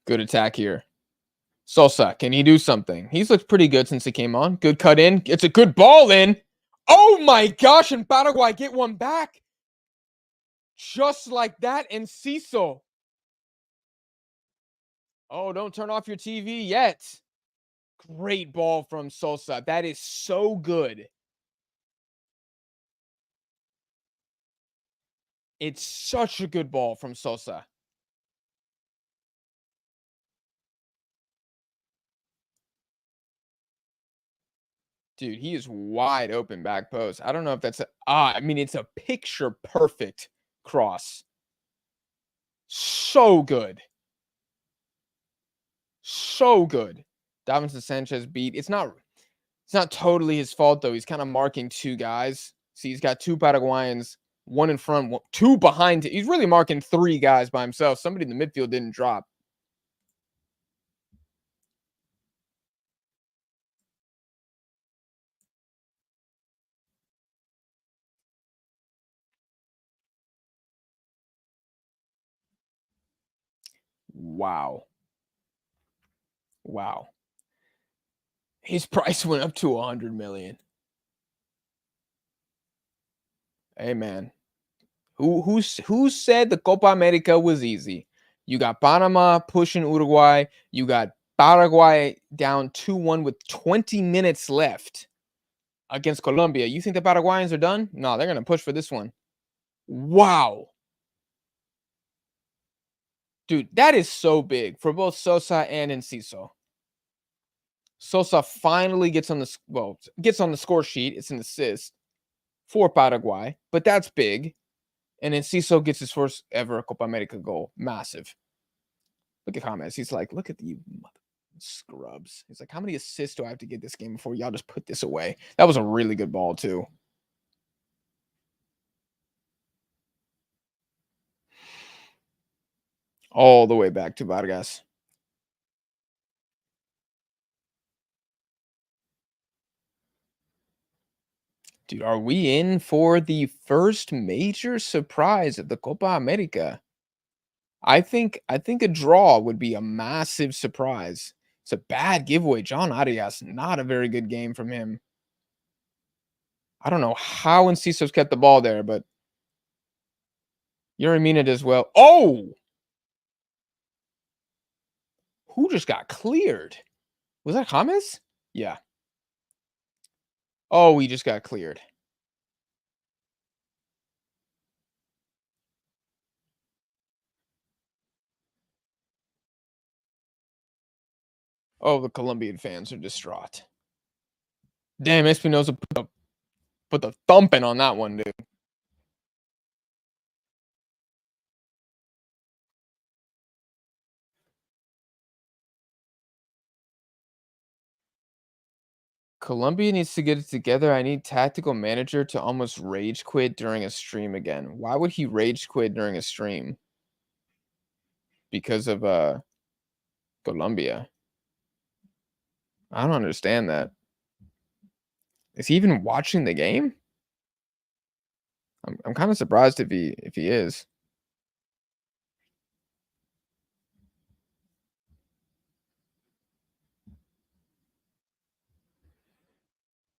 Good attack here. Sosa, can he do something? He's looked pretty good since he came on. Good cut in. It's a good ball in. Oh my gosh, and Paraguay get one back. Just like that, and Ciso. Oh, don't turn off your TV yet. Great ball from Sosa. That is so good. It's such a good ball from Sosa. Dude, he is wide open back post. I don't know if that's I mean, it's a picture perfect cross. So good. So good. Davinson Sanchez beat. It's not totally his fault though. He's kind of marking 2 guys. See, he's got 2 Paraguayans, 1 in front, 2 behind. He's really marking 3 guys by himself. Somebody in the midfield didn't drop. Wow. Wow. His price went up to 100 million. Hey man, who said the Copa America was easy? You got Panama pushing Uruguay. You got Paraguay down 2-1 with 20 minutes left against Colombia. You think the Paraguayans are done? No, they're gonna push for this one. Wow. Dude, that is so big for both Sosa and Enciso. Sosa finally gets on gets on the score sheet. It's an assist for Paraguay, but that's big. And Enciso gets his first ever Copa America goal. Massive. Look at comments. He's like, look at you mother scrubs. He's like, how many assists do I have to get this game before y'all just put this away? That was a really good ball, too. All the way back to Vargas. Dude, are we in for the first major surprise of the Copa America? I think a draw would be a massive surprise. It's a bad giveaway. John Arias, not a very good game from him. I don't know how Enciso's kept the ball there, but Uramina does well. Oh! Who just got cleared? Was that James? Yeah. Oh, he just got cleared. Oh, the Colombian fans are distraught. Damn, Espinosa put the thumping on that one, dude. Colombia needs to get it together. I need tactical manager to almost rage quit during a stream again. Why would he rage quit during a stream? Because of Colombia. I don't understand that. Is he even watching the game? I'm kind of surprised if he is.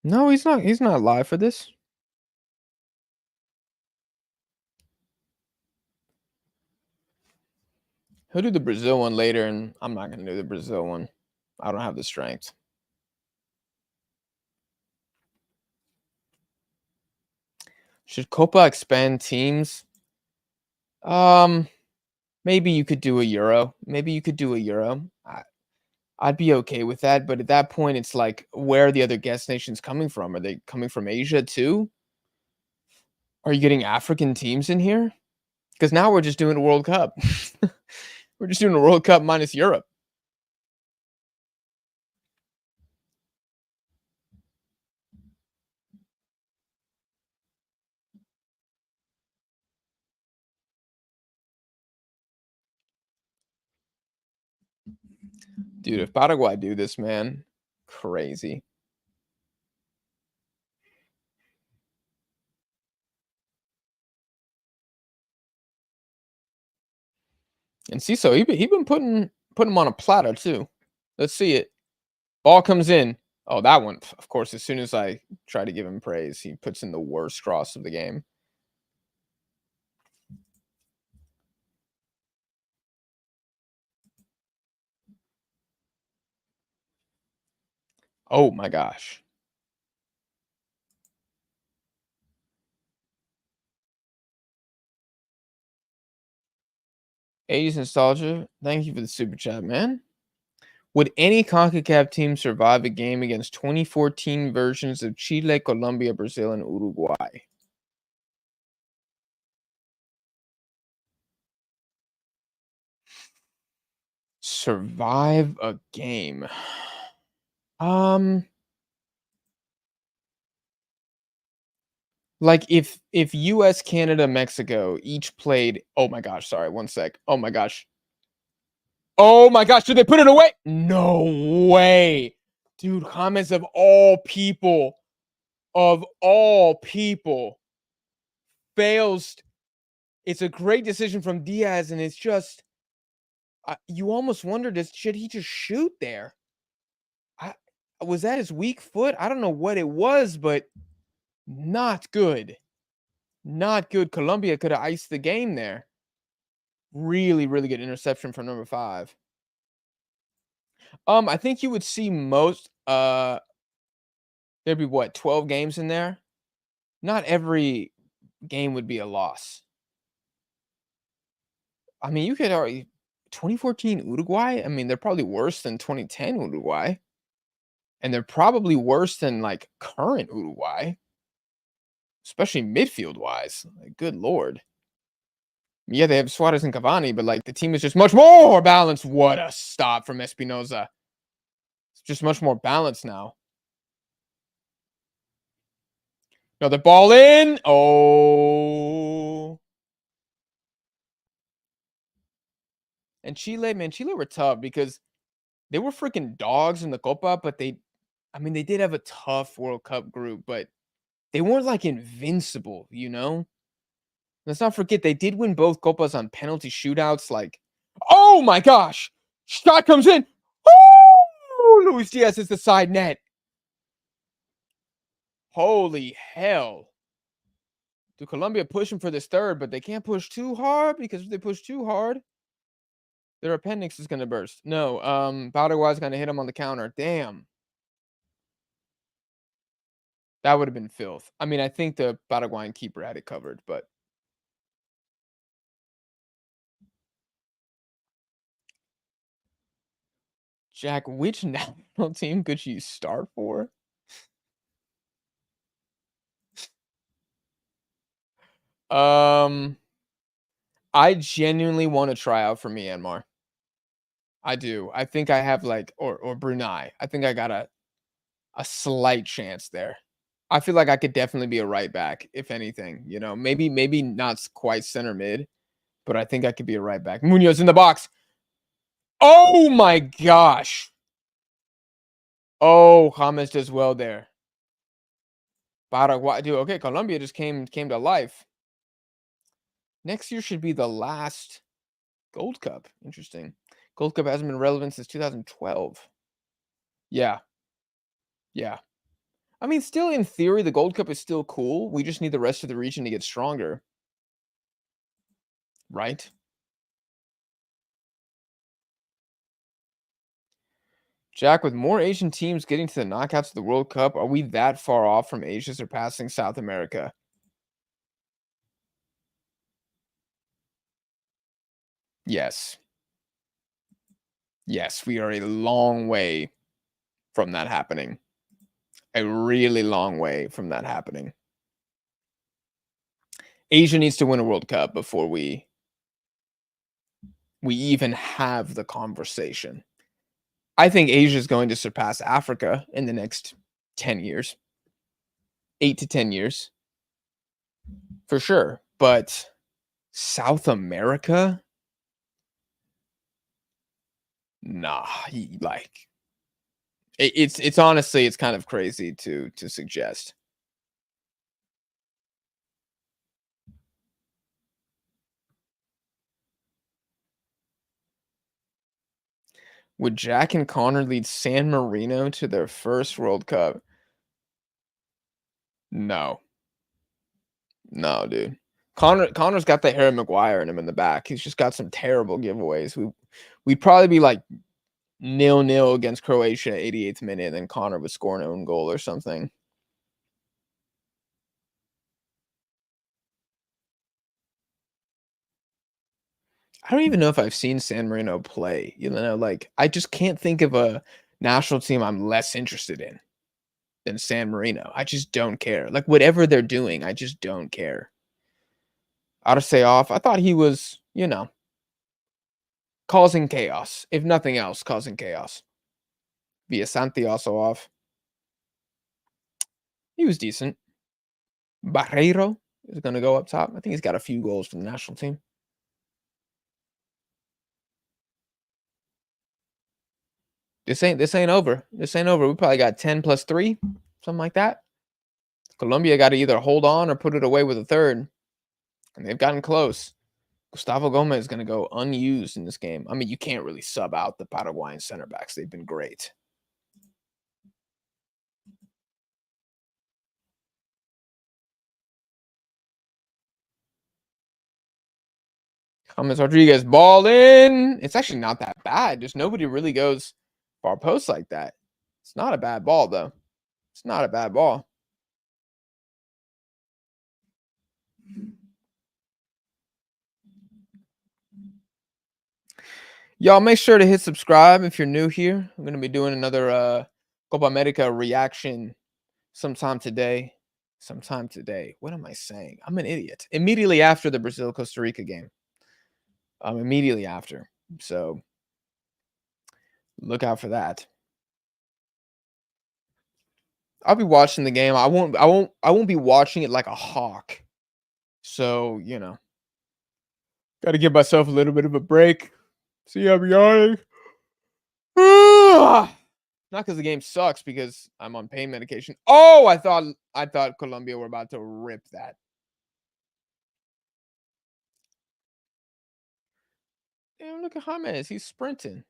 No, he's not live for this. He'll do the Brazil one later, and I'm not gonna do the Brazil one. I don't have the strength. Should Copa expand teams? Um, maybe you could do a Euro. Maybe you could do a Euro. I'd be okay with that, but at that point, it's like, where are the other guest nations coming from? Are they coming from Asia too? Are you getting African teams in here? Because now we're just doing a World Cup. We're just doing a World Cup minus Europe. Dude, if Paraguay do this, man, crazy. And Ciso, he been putting him on a platter too. Let's see it. Ball comes in. Oh, that one. Of course, as soon as I try to give him praise, he puts in the worst cross of the game. Oh my gosh. 80s nostalgia. Thank you for the super chat, man. Would any CONCACAF team survive a game against 2014 versions of Chile, Colombia, Brazil, and Uruguay? Survive a game. Um, like if US, Canada, Mexico each played. Oh my gosh, sorry, one sec. Oh my gosh. Oh my gosh, did they put it away? No way. Dude, comments of all people, fails. It's a great decision from Diaz, and it's just you almost wondered, should he just shoot there? I, was that his weak foot? I don't know what it was, but not good. Not good. Colombia could have iced the game there. Really, really good interception from number 5. I think you would see most there'd be what, 12 games in there? Not every game would be a loss. I mean, you could already 2014 Uruguay, I mean, they're probably worse than 2010 Uruguay. And they're probably worse than like current Uruguay, especially midfield wise. Like, good lord. Yeah, they have Suarez and Cavani, but like the team is just much more balanced. What a stop from Espinoza. It's just much more balanced now. Another ball in. Oh. And Chile, man, Chile were tough because they were freaking dogs in the Copa, but I mean, they did have a tough World Cup group, but they weren't like invincible, you know? Let's not forget they did win both Copas on penalty shootouts. Like, oh my gosh, shot comes in. Oh, Luis Diaz is the side net. Holy hell. Do Colombia pushing for this third, but they can't push too hard because if they push too hard, their appendix is gonna burst. No, Paraguay's gonna hit him on the counter. Damn. That would have been filth. I mean, I think the Paraguayan keeper had it covered, but Jack, which national team could you start for? Um, I genuinely want to try out for Myanmar. I do. I think I have like or Brunei. I think I got a slight chance there. I feel like I could definitely be a right back, if anything. You know, maybe not quite center mid, but I think I could be a right back. Munoz in the box. Oh my gosh. Oh, James does well there. Paraguay, dude. Okay, Colombia just came to life. Next year should be the last Gold Cup. Interesting. Gold Cup hasn't been relevant since 2012. Yeah, yeah. I mean, still in theory, the Gold Cup is still cool. We just need the rest of the region to get stronger, right? Jack, with more Asian teams getting to the knockouts of the World Cup, are we that far off from Asia surpassing South America? Yes. Yes, we are a long way from that happening. A really long way from that happening. Asia needs to win a World Cup before we even have the conversation. I think Asia is going to surpass Africa in the next 10 years, 8 to 10 years, for sure. But South America? Nah, like it's honestly it's kind of crazy to suggest. Would Jack and Connor lead San Marino to their first World Cup? No. No, dude. Connor's got the Harry Maguire in him in the back. He's just got some terrible giveaways. We'd probably be like 0-0 against Croatia 88th minute, and then Connor would score an own goal or something. I don't even know if I've seen San Marino play. You know, like I just can't think of a national team I'm less interested in than San Marino. I just don't care. Like whatever they're doing, I just don't care. Say off. I thought he was, causing chaos. If nothing else, causing chaos. Santi also off. He was decent. Barreiro is going to go up top. I think he's got a few goals for the national team. This ain't over. This ain't over. We probably got 10 plus 3, something like that. Colombia got to either hold on or put it away with a third, and they've gotten close. Gustavo Gomez is going to go unused in this game. I mean, you can't really sub out the Paraguayan center backs. They've been great. James Rodriguez ball in. It's actually not that bad. Just nobody really goes far post like that. It's not a bad ball though. It's not a bad ball. Y'all make sure to hit subscribe if you're new here. I'm gonna be doing another Copa America reaction sometime today. Sometime today. What am I saying? I'm an idiot. Immediately after the Brazil Costa Rica game. Immediately after. So look out for that. I'll be watching the game. I won't be watching it like a hawk. So, gotta give myself a little bit of a break. See, I'm yawning. Not because the game sucks, because I'm on pain medication. Oh, I thought Colombia were about to rip that. Damn, look at James. He's sprinting.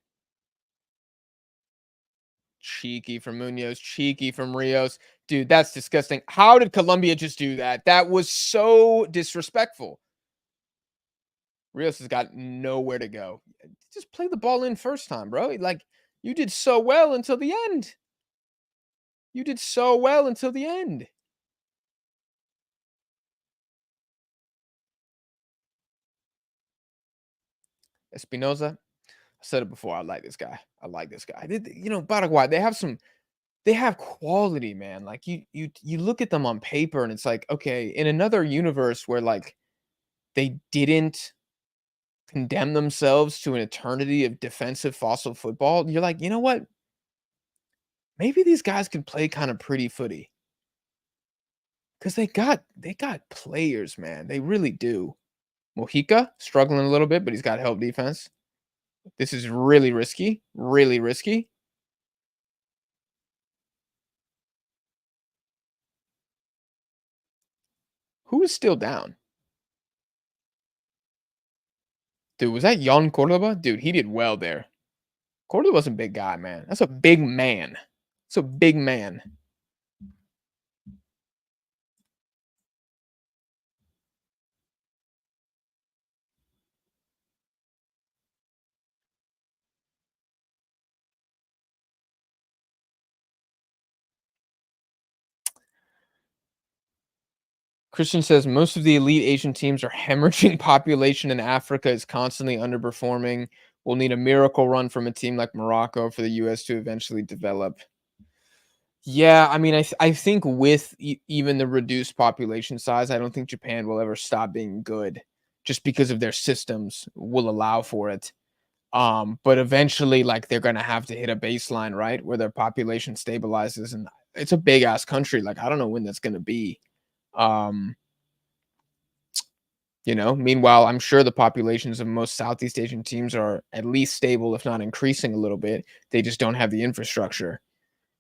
Cheeky from Munoz, cheeky from Rios. Dude, that's disgusting. How did Colombia just do that? That was so disrespectful. Rios has got nowhere to go. Just play the ball in first time, bro. Like, you did so well until the end. You did so well until the end. Espinoza, I said it before. I like this guy. I like this guy. Paraguay, they have quality, man. Like you look at them on paper and it's like, okay, in another universe where like they didn't condemn themselves to an eternity of defensive fossil football, you're like, you know what? Maybe these guys can play kind of pretty footy. Because they got players, man. They really do. Mojica struggling a little bit, but he's got help defense. This is really risky. Really risky. Who is still down? Dude, was that Jan Cordoba? Dude, he did well there. Cordoba's a big guy, man. That's a big man. That's a big man. Christian says most of the elite Asian teams are hemorrhaging population and Africa is constantly underperforming. We'll need a miracle run from a team like Morocco for the US to eventually develop. Yeah, I mean, I think with even the reduced population size, I don't think Japan will ever stop being good just because of their systems will allow for it. But eventually, like, they're gonna have to hit a baseline, right, where their population stabilizes, and it's a big ass country. Like, I don't know when that's gonna be. Um, Meanwhile, I'm sure the populations of most Southeast Asian teams are at least stable, if not increasing a little bit. They just don't have the infrastructure.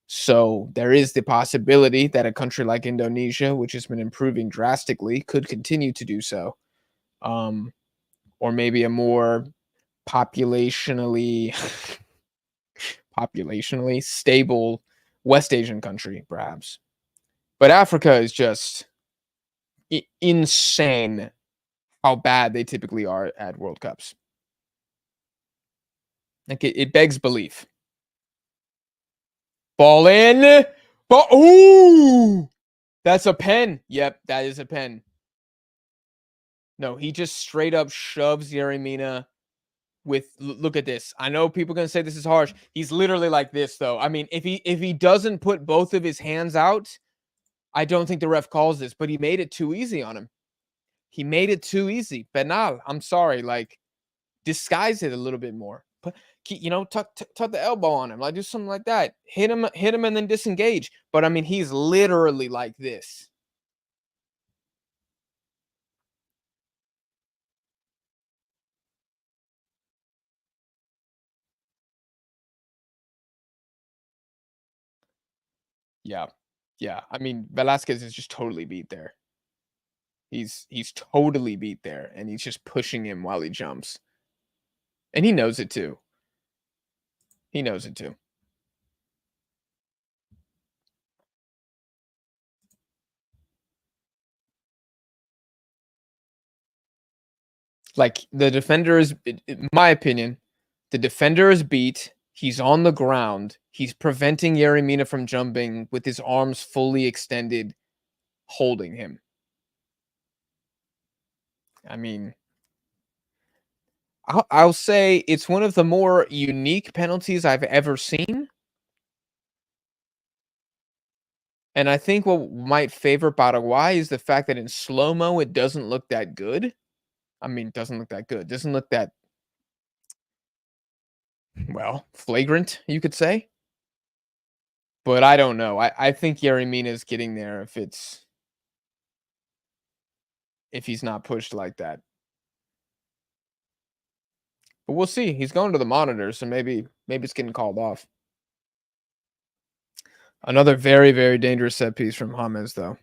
So there is the possibility that a country like Indonesia, which has been improving drastically, could continue to do so. Um, or maybe a more populationally populationally stable West Asian country, perhaps. But Africa is just insane how bad they typically are at World Cups. Like it begs belief. Ball in. Ball. Ooh, that's a pen. Yep, that is a pen. No, he just straight up shoves Yeremina with look at this. I know people are gonna say this is harsh. He's literally like this though. I mean, if he doesn't put both of his hands out, I don't think the ref calls this, but he made it too easy on him. He made it too easy. Penal. I'm sorry. Like, disguise it a little bit more. Put, tuck the elbow on him. Like, do something like that. Hit him, and then disengage. But I mean, he's literally like this. Yeah, yeah. I mean, Velasquez is just totally beat there. He's totally beat there, and he's just pushing him while he jumps, and he knows it too. He knows it too. Like the defender is, in my opinion, the defender is beat. He's on the ground. He's preventing Yeremina from jumping with his arms fully extended, holding him. I mean, I'll say it's one of the more unique penalties I've ever seen. And I think what might favor Paraguay is the fact that in slow mo, it doesn't look that good. I mean, it doesn't look that good. It doesn't look that, well, flagrant, you could say. But I don't know. I think Yeremina is getting there if he's not pushed like that. But we'll see. He's going to the monitor, so maybe it's getting called off. Another very, very dangerous set piece from James, though.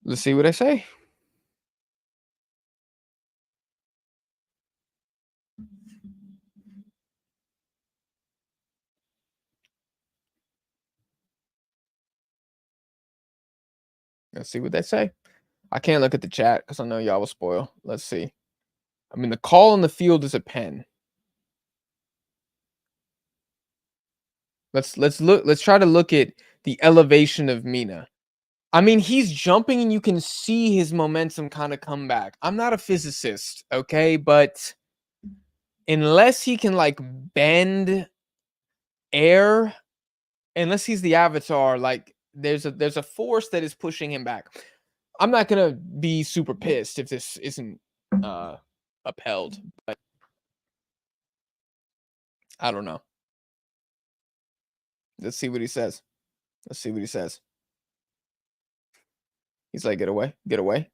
Let's see what I say. Let's see what they say. I can't look at the chat because I know y'all will spoil. Let's see. I mean, the call on the field is a pen. Let's try to look at the elevation of Mina. I mean, he's jumping and you can see his momentum kind of come back. I'm not a physicist, okay, but unless he can like bend air, unless he's the avatar, like there's a force that is pushing him back. I'm not gonna be super pissed if this isn't upheld, but I don't know. Let's see what he says. Let's see what he says. He's like, get away, get away.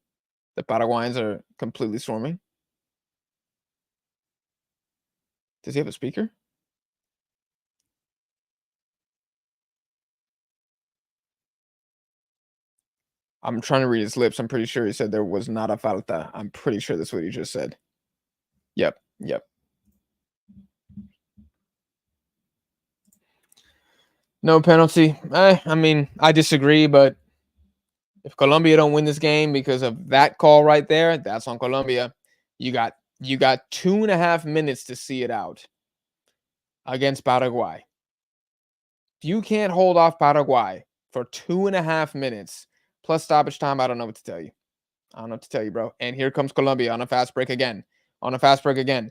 The Paraguayans are completely swarming. Does he have a speaker? I'm trying to read his lips. I'm pretty sure he said there was not a falta. I'm pretty sure that's what he just said. Yep, yep. No penalty. I mean, I disagree, but If Colombia don't win this game because of that call right there, that's on Colombia. You got 2.5 minutes to see it out against Paraguay. If you can't hold off Paraguay for 2.5 minutes plus stoppage time, I don't know what to tell you. I don't know what to tell you, bro. And here comes Colombia on a fast break again. On a fast break again.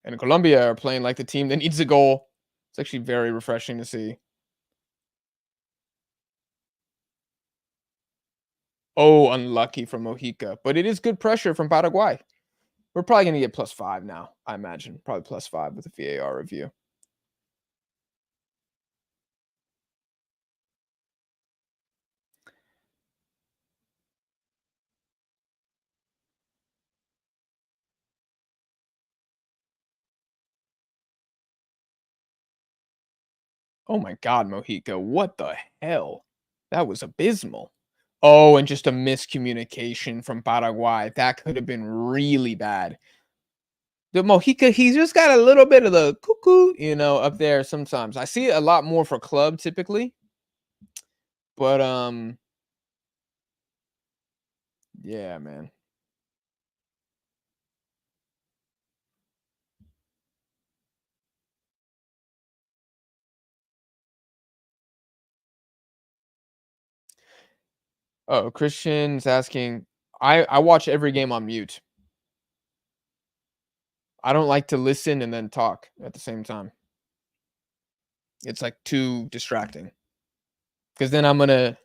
And Colombia are playing like the team that needs a goal. It's actually very refreshing to see. Oh, unlucky from Mojica. But it is good pressure from Paraguay. We're probably going to get +5 now, I imagine. Probably +5 with a VAR review. Oh my God, Mojica. What the hell? That was abysmal. Oh, and just a miscommunication from Paraguay. That could have been really bad. The Mojica, he's just got a little bit of the cuckoo, up there sometimes. I see it a lot more for club typically, but yeah, man. Oh, Christian's asking. I watch every game on mute. I don't like to listen and then talk at the same time. It's like too distracting. Because then I'm gonna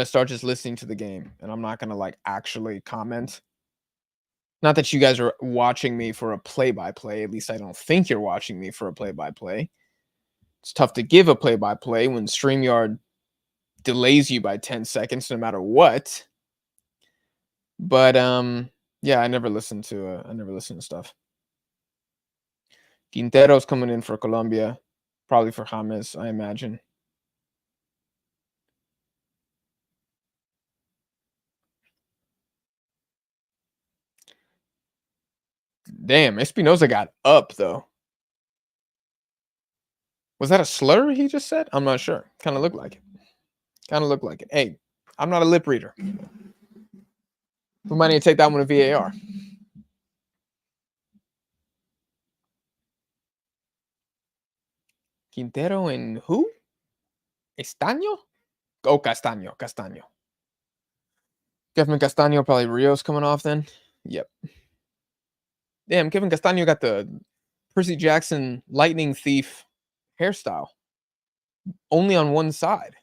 start just listening to the game, and I'm not gonna like actually comment. Not that you guys are watching me for a play-by-play. At least I don't think you're watching me for a play-by-play. It's tough to give a play-by-play when StreamYard delays you by 10 seconds no matter what. But yeah, I never listen to stuff. Quintero's coming in for Colombia, probably for James, I imagine. Damn, Espinoza got up though. Was that a slur he just said? I'm not sure. Kind of looked like it. Kind of looked like it. Hey, I'm not a lip reader. We might need to take that one to VAR. Quintero and who? Estaño? Oh, Castaño. Castaño. Kevin Castaño, probably Rio's coming off then. Yep. Damn, Kevin Castaño got the Percy Jackson lightning thief hairstyle. Only on one side.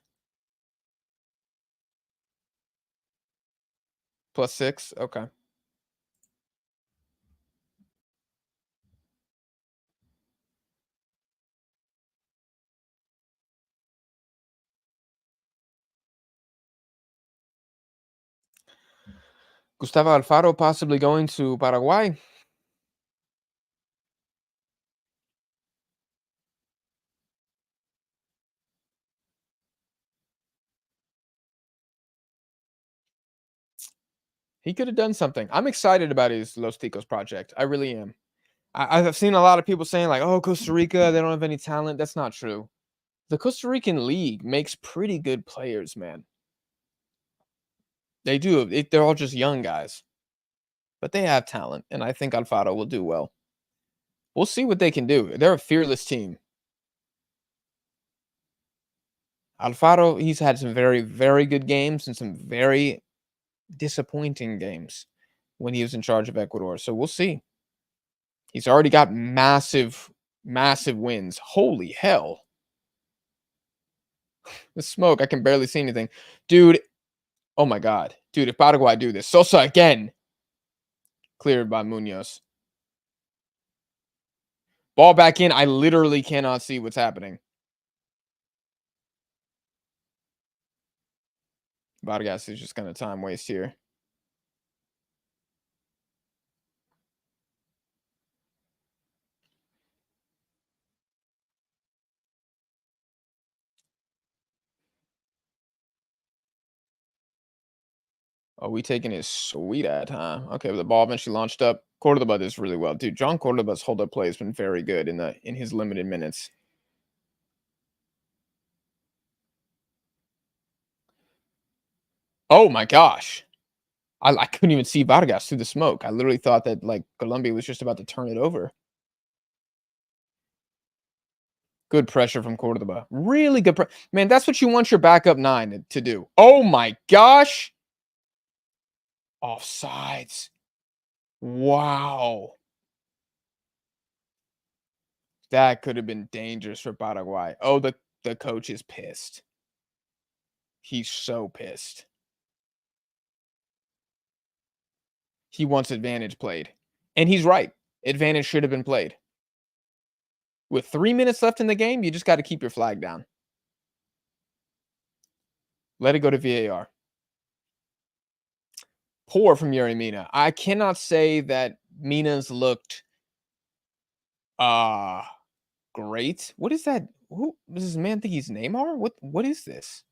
+6. Okay. Gustavo Alfaro possibly going to Paraguay. He could have done something. I'm excited about his Los Ticos project. I really am. I've seen a lot of people saying like, "Oh, Costa Rica, they don't have any talent." That's not true. The Costa Rican league makes pretty good players, man. They do. They're all just young guys, but they have talent, and I think Alfaro will do well. We'll see what they can do. They're a fearless team. Alfaro, he's had some very, very good games and some very disappointing games when he was in charge of Ecuador. So we'll see. He's already got massive, massive wins. Holy hell. The smoke, I can barely see anything. Dude, oh my God. Dude, if Paraguay do this, Sosa again. Cleared by Munoz. Ball back in. I literally cannot see what's happening. Vargas is just going to time waste here. Oh, we taking his sweet at time. Okay, but the ball eventually launched up. Cordoba does really well. Dude, John Cordoba's hold-up play has been very good in his limited minutes. Oh my gosh. I couldn't even see Vargas through the smoke. I literally thought that, like, Colombia was just about to turn it over. Good pressure from Cordoba. Really good man, that's what you want your backup 9 to do. Oh my gosh! Offsides. Wow. That could have been dangerous for Paraguay. Oh, the coach is pissed. He's so pissed. He wants advantage played. And he's right. Advantage should have been played. With 3 minutes left in the game, you just gotta keep your flag down. Let it go to VAR. Poor from Yuri Mina. I cannot say that Mina's looked uh great. What is that? Who does this man think he's Neymar? What is this?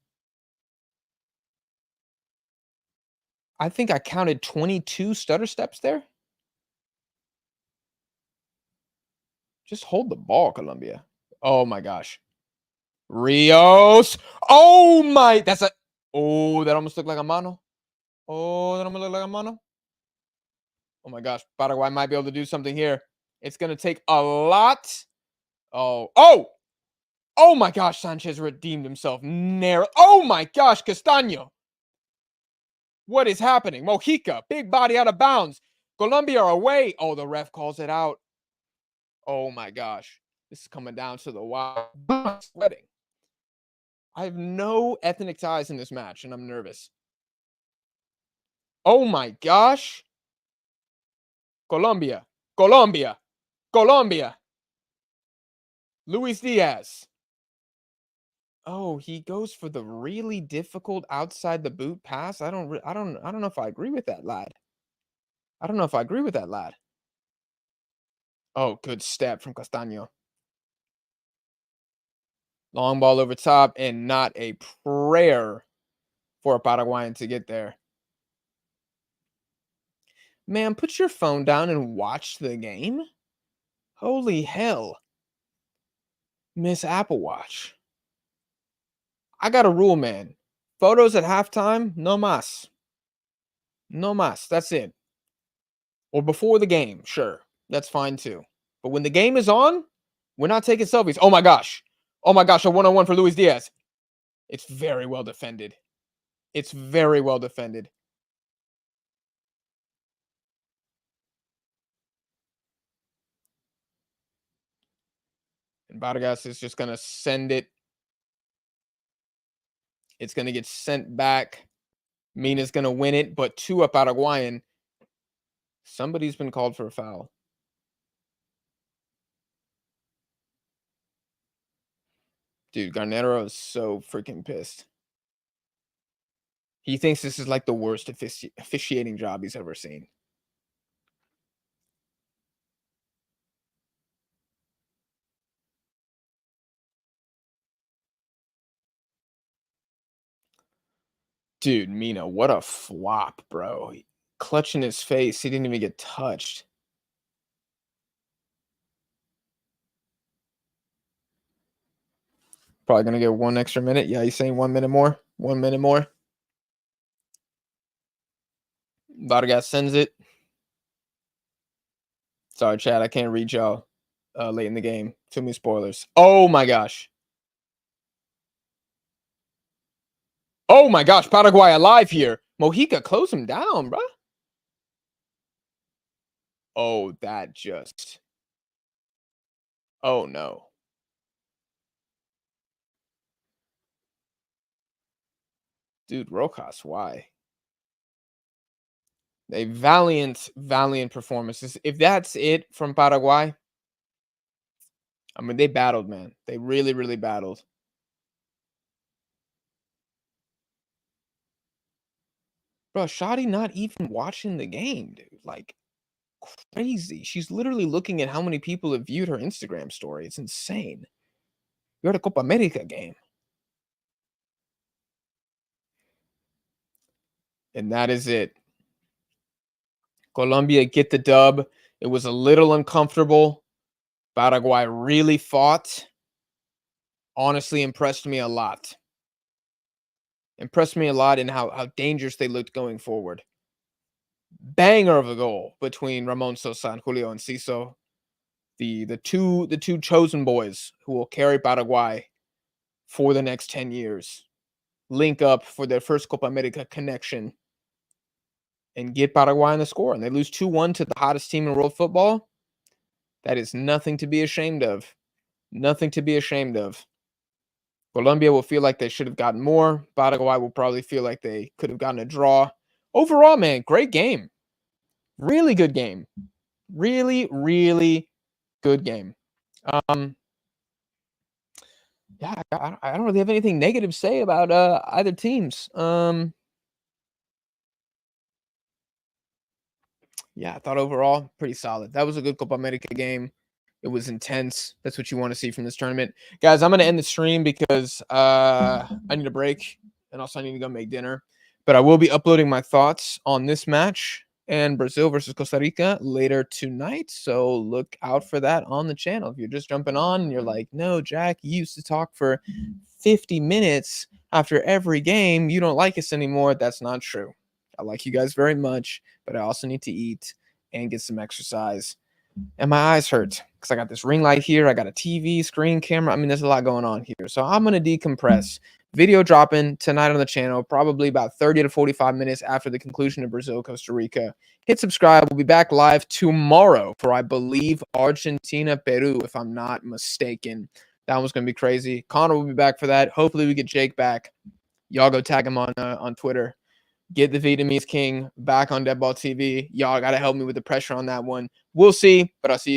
I think I counted 22 stutter steps there. Just hold the ball, Colombia. Oh my gosh. Rios. Oh my, that's a oh, that almost looked like a mano. Oh, that almost looked like a mano. Oh my gosh, Paraguay might be able to do something here. It's gonna take a lot. Oh, oh, oh my gosh, Sanchez redeemed himself. Narrow. Oh my gosh, Castaño. What is happening? Mojica, big body out of bounds. Colombia are away. Oh, the ref calls it out. Oh my gosh. This is coming down to the wire. I'm sweating. I have no ethnic ties in this match, and I'm nervous. Oh my gosh. Colombia. Colombia. Colombia. Luis Diaz. Oh, he goes for the really difficult outside the boot pass. I don't know if I agree with that, lad. I don't know if I agree with that, lad. Oh, good step from Castaño. Long ball over top and not a prayer for a Paraguayan to get there. Man, put your phone down and watch the game. Holy hell. Miss Apple Watch. I got a rule, man. Photos at halftime, no mas. No mas. That's it. Or before the game, sure. That's fine too. But when the game is on, we're not taking selfies. Oh my gosh. Oh my gosh, a one-on-one for Luis Diaz. It's very well defended. It's very well defended. And Vargas is just going to send it. It's going to get sent back. Mina's going to win it, but to a Paraguayan. Somebody's been called for a foul. Dude, Garnero is so freaking pissed. He thinks this is like the worst officiating job he's ever seen. Dude, Mina, what a flop, bro. Clutching his face. He didn't even get touched. Probably going to get 1 extra minute. Yeah, he's saying 1 minute more. 1 minute more. Vargas sends it. Sorry, Chad. I can't read y'all late in the game. Too many spoilers. Oh, my gosh. Oh, my gosh. Paraguay alive here. Mojica, close him down, bro. Oh, that just. Oh, no. Dude, Rojas, why? A valiant, valiant performance. If that's it from Paraguay, I mean, they battled, man. They really, really battled. Bro, Shadi not even watching the game, dude. Like, crazy. She's literally looking at how many people have viewed her Instagram story. It's insane. You're at a Copa America game. And that is it. Colombia get the dub. It was a little uncomfortable. Paraguay really fought. Honestly impressed me a lot. Impressed me a lot in how dangerous they looked going forward. Banger of a goal between Ramon Sosa and Julio Enciso, the two chosen boys who will carry Paraguay for the next 10 years. Link up for their first Copa America connection and get Paraguay on the score. And they lose 2-1 to the hottest team in world football. That is nothing to be ashamed of. Nothing to be ashamed of. Colombia will feel like they should have gotten more. Paraguay will probably feel like they could have gotten a draw. Overall, man, great game. Really good game. Really, really good game. Yeah, I don't really have anything negative to say about either teams. Yeah, I thought overall pretty solid. That was a good Copa America game. It was intense. That's what you want to see from this tournament. Guys, I'm going to end the stream because I need a break and also I need to go make dinner. But I will be uploading my thoughts on this match and Brazil versus Costa Rica later tonight. So look out for that on the channel. If you're just jumping on and you're like, no, Jack, you used to talk for 50 minutes after every game. You don't like us anymore. That's not true. I like you guys very much, but I also need to eat and get some exercise. And my eyes hurt because I got this ring light here. I got a TV screen camera. I mean, there's a lot going on here. So I'm going to decompress. Video dropping tonight on the channel, probably about 30 to 45 minutes after the conclusion of Brazil, Costa Rica. Hit subscribe. We'll be back live tomorrow for, I believe, Argentina, Peru, if I'm not mistaken. That one's going to be crazy. Connor will be back for that. Hopefully we get Jake back. Y'all go tag him on Twitter. Get the Vietnamese King back on Deadball TV. Y'all got to help me with the pressure on that one. We'll see, but I'll see you